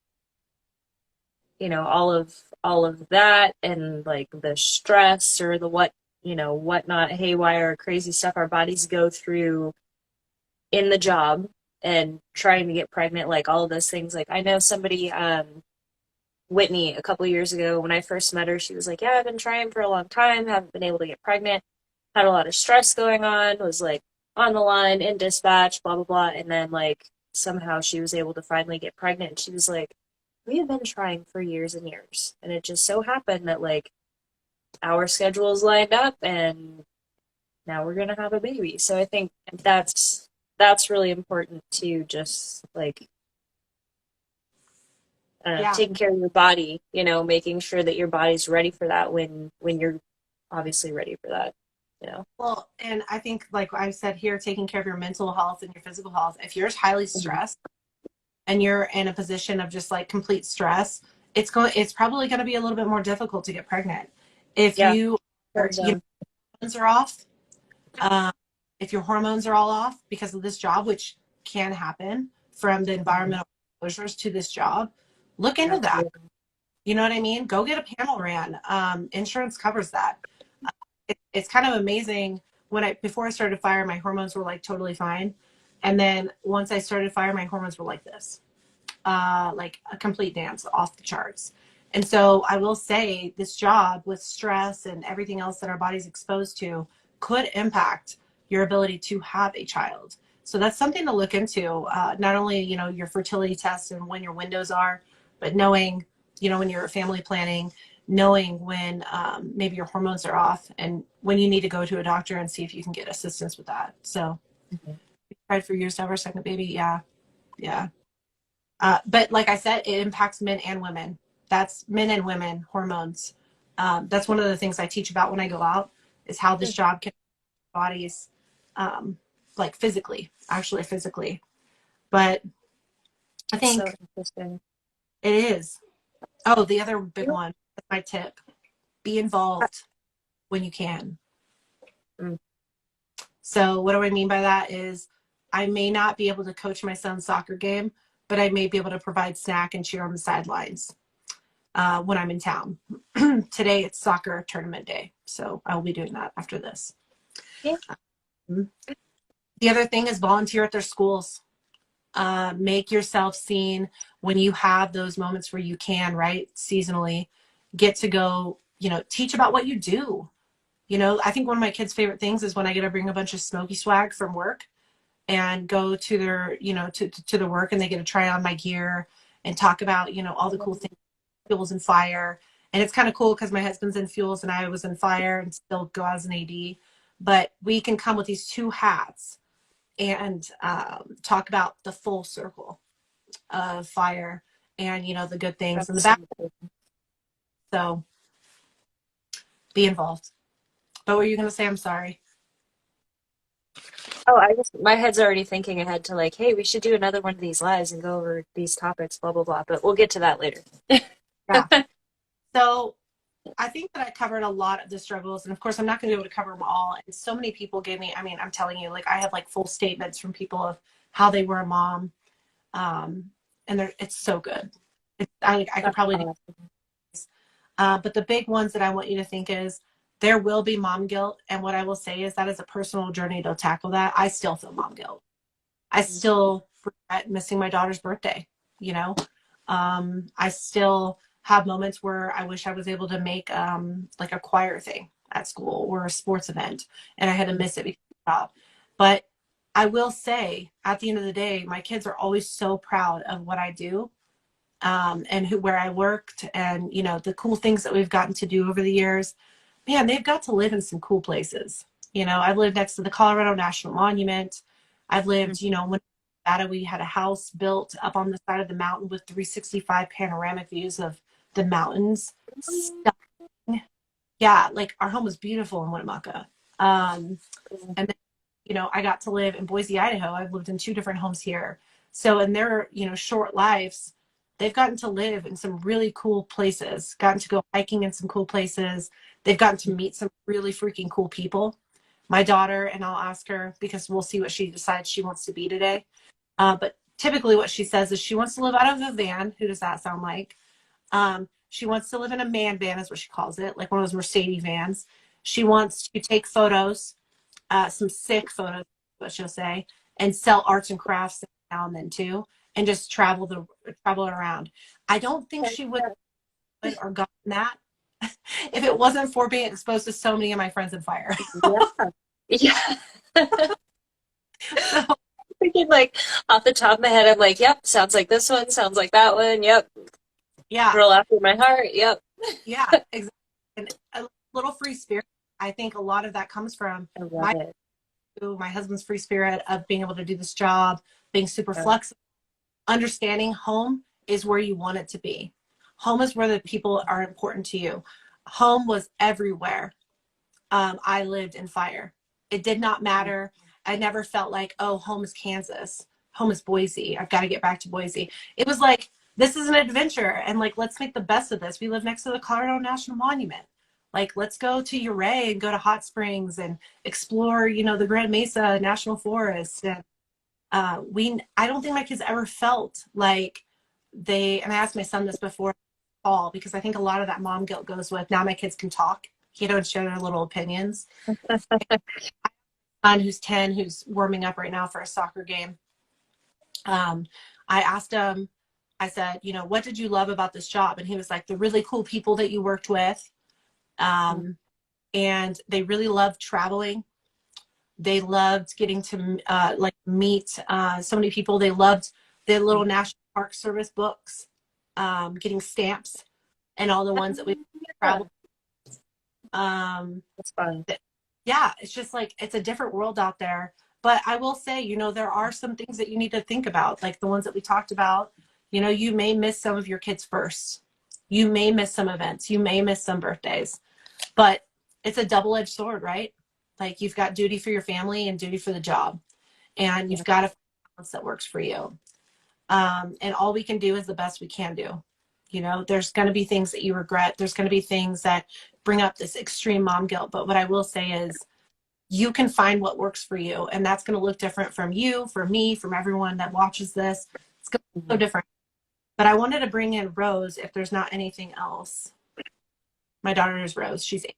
you know, all of that and like the stress or the whatnot, haywire, crazy stuff our bodies go through in the job and trying to get pregnant, like all of those things. Like I know somebody, Whitney, a couple years ago when I first met her, she was like, yeah, I've been trying for a long time, haven't been able to get pregnant, had a lot of stress going on, was like on the line in dispatch, blah blah blah, and then like somehow she was able to finally get pregnant. And she was like, we have been trying for years and years, and it just so happened that like our schedules lined up and now we're gonna have a baby. So I think that's really important to just like Yeah. taking care of your body, you know, making sure that your body's ready for that when you're obviously ready for that, you know. Well, and I think like I said here, taking care of your mental health and your physical health. If you're highly stressed and you're in a position of just like complete stress, it's probably going to be a little bit more difficult to get pregnant. If Yeah. you are, you know, hormones are off, if your hormones are all off because of this job, which can happen from the environmental exposures to this job, look into that. You know what I mean? Go get a panel ran. Insurance covers that. It's kind of amazing. Before I started fire, my hormones were like totally fine. And then once I started fire, my hormones were like this, like a complete dance, off the charts. And so I will say this job with stress and everything else that our body's exposed to could impact your ability to have a child. So that's something to look into. Not only, you know, your fertility tests and when your windows are, but knowing, you know, when you're family planning, knowing when maybe your hormones are off and when you need to go to a doctor and see if you can get assistance with that. So Mhm. we tried for years to have our second baby. Yeah. Yeah. But like I said, it impacts men and women. That's men and women hormones. That's one of the things I teach about when I go out is how this job can bodies, um, like physically, actually physically. But I That's so think interesting. it is. Oh, the other big one, my tip, be involved when you can. Mm. So what do I mean by that is I may not be able to coach my son's soccer game, but I may be able to provide snack and cheer on the sidelines when I'm in town. Today it's soccer tournament day, so I will be doing that after this. Yeah. The other thing is volunteer at their schools. Make yourself seen when you have those moments where you can, right? Seasonally, get to go, teach about what you do. I think one of my kids' favorite things is when I get to bring a bunch of smoky swag from work and go to their, to the work and they get to try on my gear and talk about, all the cool things, fuels and fire. And it's kind of cool because my husband's in fuels and I was in fire and still go as an AD. But we can come with these two hats and talk about the full circle of fire and, the good things in the That's back. so cool. So be involved. But what were you going to say? I'm sorry. Oh, my head's already thinking ahead to like, hey, we should do another one of these lives and go over these topics, blah blah blah. But we'll get to that later. Yeah. So I think that I covered a lot of the struggles. And of course, I'm not going to be able to cover them all. And so many people gave me, I'm telling you, like, I have like full statements from people of how they were a mom. And it's so good. I could probably do this. But the big ones that I want you to think is there will be mom guilt. And what I will say is that is a personal journey to tackle that. I still feel mom guilt. I still regret missing my daughter's birthday, you know? I still have moments where I wish I was able to make like a choir thing at school or a sports event and I had to miss it because of the job. But I will say at the end of the day, my kids are always so proud of what I do and where I worked and, the cool things that we've gotten to do over the years. Man, they've got to live in some cool places. I've lived next to the Colorado National Monument. I've lived, when Nevada, we had a house built up on the side of the mountain with 365 panoramic views of the mountains. Stunning. Yeah, like our home was beautiful in Winnemucca. And then, I got to live in Boise, Idaho. I've lived in two different homes here. So in their, short lives, they've gotten to live in some really cool places, gotten to go hiking in some cool places. They've gotten to meet some really freaking cool people. My daughter, and I'll ask her because we'll see what she decides she wants to be today. But typically what she says is she wants to live out of a van. Who does that sound like? She wants to live in a man van is what she calls it, like one of those Mercedes vans. She wants to take photos, some sick photos, what she'll say, and sell arts and crafts now and then too, and just travel it around. I don't think she would have or gotten that if it wasn't for being exposed to so many of my friends in fire. Yeah. Yeah. So, Thinking like off the top of my head, I'm like, yep, sounds like this one, sounds like that one, yep. yeah, Girl after my heart, yep. yeah, exactly. And a little free spirit. I think a lot of that comes from I love it. my husband's free spirit of being able to do this job, being super flexible, understanding home is where you want it to be. Home is where the people are important to you. Home was everywhere. I lived in fire. It did not matter. I never felt like, oh, home is Kansas. Home is Boise. I've got to get back to Boise. It was like, this is an adventure. And like, let's make the best of this. We live next to the Colorado National Monument. Like, let's go to Ouray and go to Hot Springs and explore, the Grand Mesa National Forest. And I don't think my kids ever felt like and I asked my son this before all because I think a lot of that mom guilt goes with now my kids can talk, and share their little opinions. Son who's 10, who's warming up right now for a soccer game. I asked him, I said, what did you love about this job? And he was like, the really cool people that you worked with. And they really loved traveling. They loved getting to meet so many people. They loved the little National Park Service books, getting stamps and all the ones that we Yeah, traveled. Um, that's fun. yeah, it's just like it's a different world out there. But I will say, you know, there are some things that you need to think about, like the ones that we talked about. You know, you may miss some of your kids first. You may miss some events. You may miss some birthdays. But it's a double-edged sword, right? Like you've got duty for your family and duty for the job. And Yeah. you've got a balance that works for you. And all we can do is the best we can do. You know, there's going to be things that you regret. There's going to be things that bring up this extreme mom guilt. But what I will say is you can find what works for you. And that's going to look different from you, from me, from everyone that watches this. It's going to be so Mhm. different. But I wanted to bring in Rose if there's not anything else. My daughter is Rose. She's 8.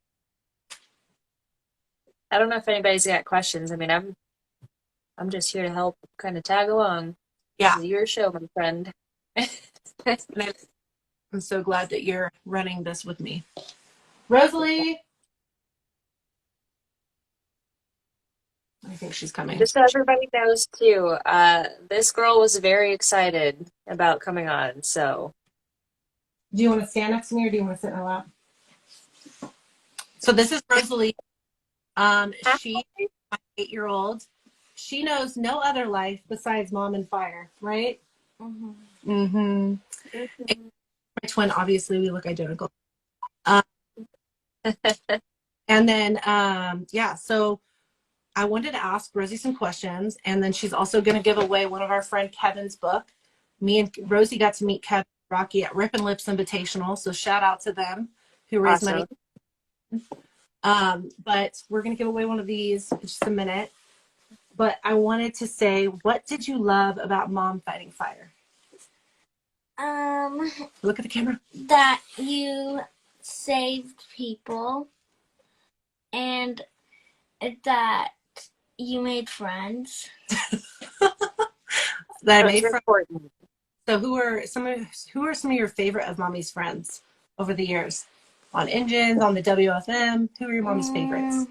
I don't know if anybody's got questions. I mean, I'm just here to help kind of tag along. This Yeah. is your show, my friend. And I'm so glad that you're running this with me. Rosalie. I think she's coming. Just so everybody knows too, this girl was very excited about coming on, so Do you want to stand next to me or do you want to sit in my lap? So this is Rosalie. She, my 8-year-old, she knows no other life besides mom and fire, right? Mhm. Mm-hmm. My twin, obviously, we look identical. Um, and then, yeah, so I wanted to ask Rosie some questions, and then she's also going to give away one of our friend Kevin's book. Me and Rosie got to meet Kevin and Rocky at Rip and Lips Invitational, so shout out to them who raised money. awesome. But we're going to give away one of these in just a minute. But I wanted to say, what did you love about Mom Fighting Fire? Look at the camera. That you saved people and that you made friends. That I Those made are friends. important. So who are some of your favorite of Mommy's friends over the years? On Engines, on the WFM, who are your Mommy's favorites?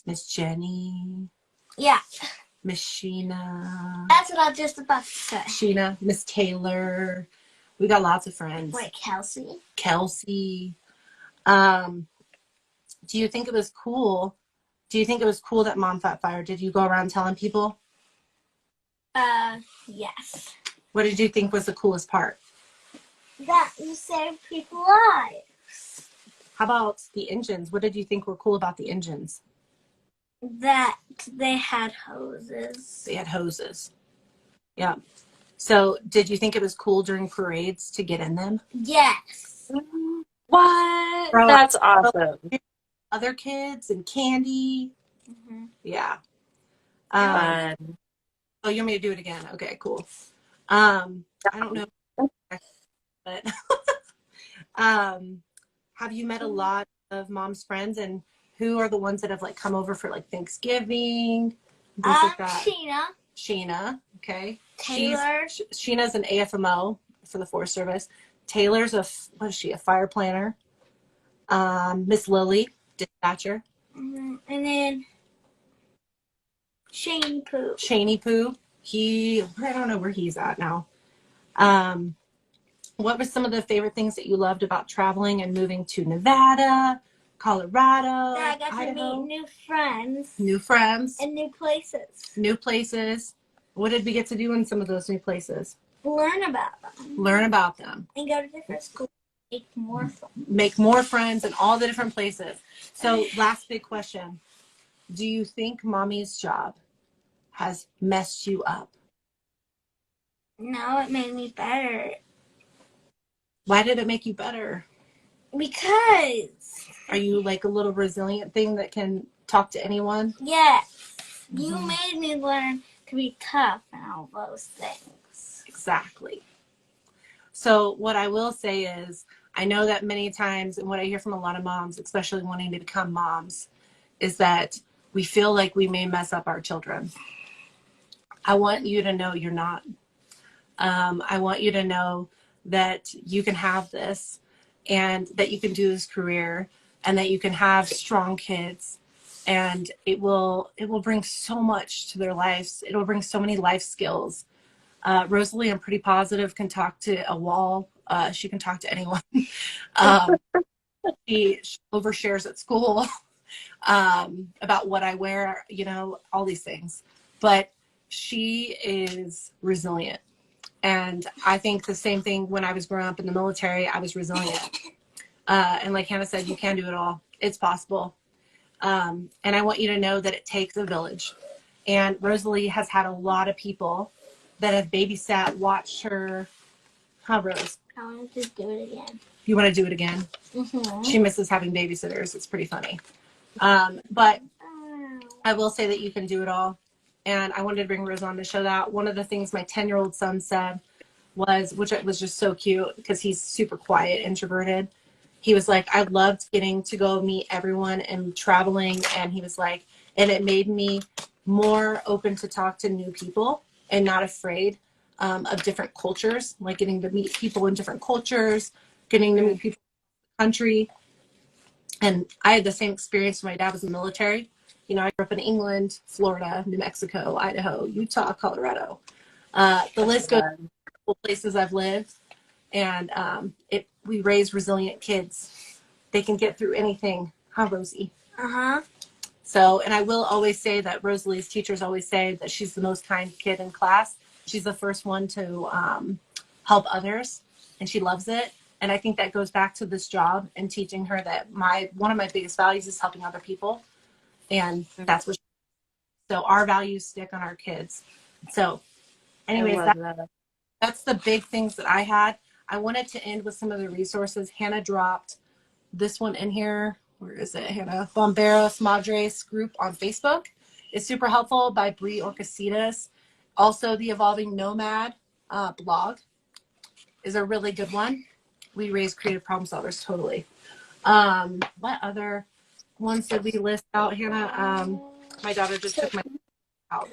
Miss Jenny, Yeah, Miss Sheena, that's what I was just about to say. Sheena, Miss Taylor. We got lots of friends. Wait, Kelsey? Kelsey. Do you think it was cool? Do you think it was cool that Mom Fought Fire? Did you go around telling people? Yes. What did you think was the coolest part? That you saved people lives. How about the engines? What did you think were cool about the engines? That they had hoses. They had hoses. Yeah. So did you think it was cool during parades to get in them? Yes. What? Bro, That's awesome. Other kids and candy. Mm-hmm. Yeah. Fun. Oh, you want me to do it again? Okay, cool. I don't know, but have you met a lot of Mom's friends, and who are the ones that have like come over for like Thanksgiving? Things like that. Sheena. Sheena, okay. Taylor. Sheena's an AFMO for the Forest Service. Taylor's what is she? A fire planner. Miss Lily, dispatcher. Mm-hmm. And then Shane Poo. Shaney Poo. I don't know where he's at now. What were some of the favorite things that you loved about traveling and moving to Nevada, Colorado, That I got Idaho? to meet new friends. New friends. And new places. New places. What did we get to do in some of those new places? Learn about them. Learn about them. And go to different schools. Make more friends. Make more friends in all the different places. So last big question. Do you think Mommy's job has messed you up? No, it made me better. Why did it make you better? Because. Are you like a little resilient thing that can talk to anyone? Yes. You made me learn to be tough and all those things. Exactly. So what I will say is, I know that many times, and what I hear from a lot of moms, especially wanting to become moms, is that we feel like we may mess up our children. I want you to know you're not. I want you to know that you can have this, and that you can do this career, and that you can have strong kids, and it will bring so much to their lives. It'll bring so many life skills. Rosalie, I'm pretty positive, can talk to a wall She can talk to anyone. um, she overshares at school about what I wear, you know, all these things. But she is resilient. And I think the same thing when I was growing up in the military, I was resilient. And like Hannah said, you can do it all. It's possible. And I want you to know that it takes a village. And Rosalie has had a lot of people that have babysat, watched her. Huh, Rose? I want to do it again. You want to do it again? Mm-hmm. She misses having babysitters. It's pretty funny. But I will say that you can do it all. And I wanted to bring Rose on to show that. One of the things my 10-year-old son said was, which was just so cute because he's super quiet, introverted. He was like, I loved getting to go meet everyone and traveling. And he was like, and it made me more open to talk to new people and not afraid of different cultures, like getting to meet people in different cultures, getting to meet people in the country. And I had the same experience when my dad was in the military. You know, I grew up in England, Florida, New Mexico, Idaho, Utah, Colorado. The list goes to places I've lived. And we raise resilient kids. They can get through anything. Huh, Rosie? Uh-huh. So, and I will always say that Rosalie's teachers always say that she's the most kind kid in class. She's the first one to help others, and she loves it. And I think that goes back to this job and teaching her that one of my biggest values is helping other people. And that's what so our values stick on our kids. So anyways, that's the big things that I had. I wanted to end with some of the resources. Hannah dropped this one in here. Where is it, Hannah? Bomberos Madras group on Facebook. It's super helpful by Brie Orcasitas. Also, the Evolving Nomad blog is a really good one. We raise creative problem solvers, totally. What other ones did we list out, Hannah? My daughter just took my out.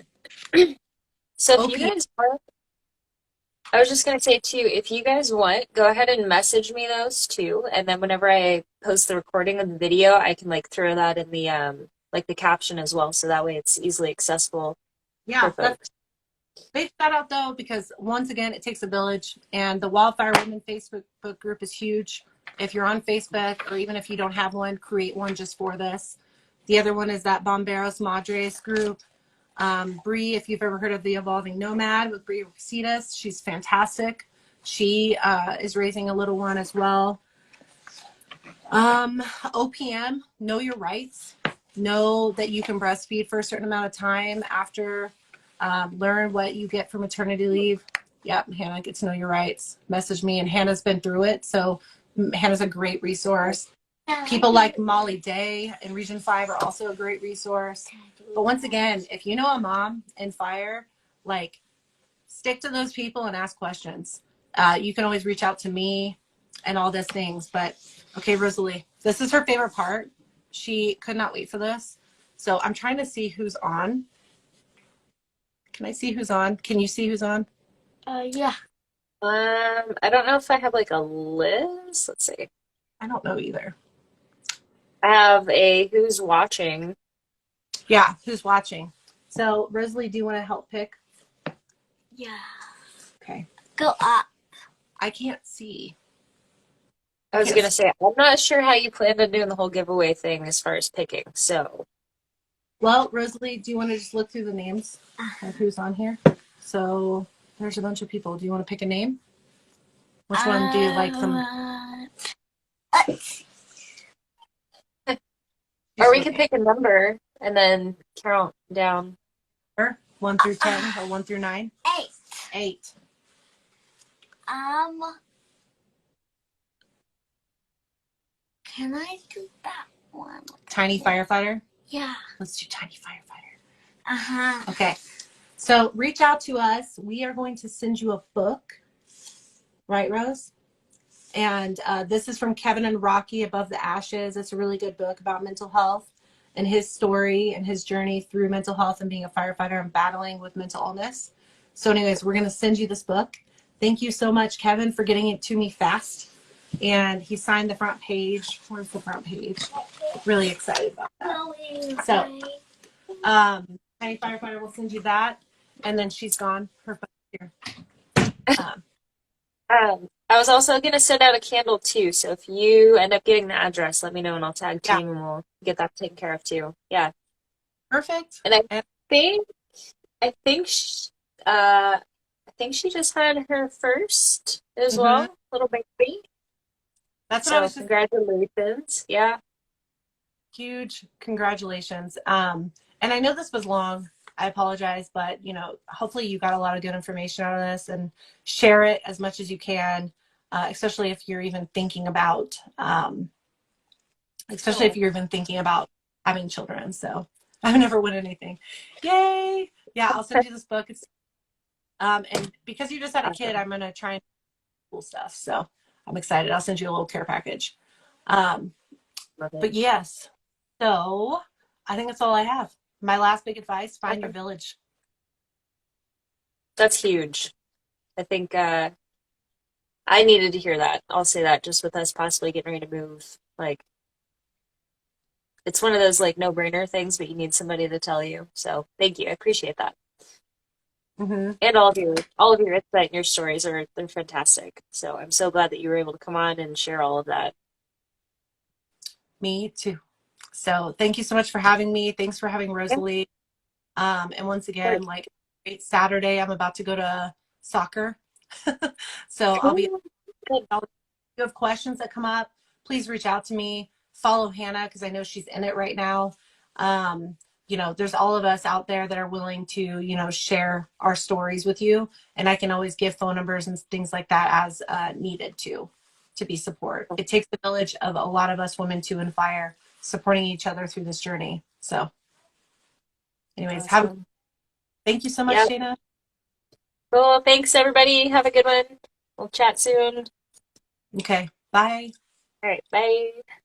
So if you guys want, I was just going to say too, if you guys want, go ahead and message me those too. And then whenever I post the recording of the video, I can like throw that in the like the caption as well. So that way it's easily accessible Yeah, for folks. big shout out though, because once again, it takes a village, and the Wildfire Women Facebook group is huge. If you're on Facebook, or even if you don't have one, create one just for this. The other one is that Bomberos Madres group. Brie, if you've ever heard of the Evolving Nomad with Brie Orcasitas, she's fantastic. She is raising a little one as well. OPM, know your rights. Know that you can breastfeed for a certain amount of time after. Learn what you get for maternity leave. Yep, Hannah, get to know your rights. Message me, and Hannah's been through it, so Hannah's a great resource. People like Molly Day in Region 5 are also a great resource. But once again, if you know a mom in fire, like, stick to those people and ask questions. You can always reach out to me and all those things. But, okay, Rosalie, this is her favorite part. She could not wait for this. So I'm trying to see who's on. Can I see who's on? Can you see who's on? Yeah. I don't know if I have like a list. Let's see. I don't know either. I have a who's watching. Yeah, who's watching? So, Rosalie, do you want to help pick? Yeah. Okay. Go up. I can't see. I was gonna say, I'm not sure how you planned on doing the whole giveaway thing as far as picking. So, well, Rosalie, do you want to just look through the names of who's on here? So, there's a bunch of people. Do you want to pick a name? Which one do you like or we could pick a number and then count down. 1 through 10 or 1 through 9? 8. 8. Can I do that one? Tiny Firefighter? Yeah. Let's do Tiny Firefighter. Uh-huh. Okay. So reach out to us. We are going to send you a book. Right, Rose? And this is from Kevin and Rocky, Above the Ashes. It's a really good book about mental health and his story and his journey through mental health and being a firefighter and battling with mental illness. So anyways, we're going to send you this book. Thank you so much, Kevin, for getting it to me fast. And he signed the front page. Where's the front page? Really excited about that. So, Tiny Firefighter will send you that. And then she's gone. Her phone's here. I was also gonna send out a candle too, so if you end up getting the address, let me know and I'll tag Yeah, team and we'll get that taken care of too. Yeah. perfect. And And think I think sh I think she just had her first as mhm, well, little baby. that's what I So was just congratulations. Yeah. huge congratulations. And I know this was long. I apologize, but hopefully you got a lot of good information out of this and share it as much as you can, especially if you're even thinking about, Oh, having children. So I've never won anything. Yay! Yeah, I'll send you this book. And because you just had a kid, awesome. I'm gonna try and do cool stuff. So I'm excited. I'll send you a little care package. Um, Love it. but yes, so I think that's all I have. My last big advice: find your Okay. village. That's huge. I think I needed to hear that. I'll say that just with us possibly getting ready to move. Like it's one of those like no-brainer things, but you need somebody to tell you. So thank you. I appreciate that. Mm-hmm. And all of your insight and your stories they're fantastic. So I'm so glad that you were able to come on and share all of that. Me too. So thank you so much for having me. Thanks for having Yeah, of Rosalie. And once course. again, like great Saturday, I'm about to go to soccer. So I'll be Cool. Good. if you have questions that come up, please reach out to me. Follow Hannah because I know she's in it right now. Um, there's all of us out there that are willing to, share our stories with you. And I can always give phone numbers and things like that as needed to be support. It takes the village of a lot of us women too in fire supporting each other through this journey. So anyways, Awesome. thank you so Yeah. much, Dana. Cool. Thanks everybody. Have a good one. We'll chat soon. Okay, bye. All right. Bye.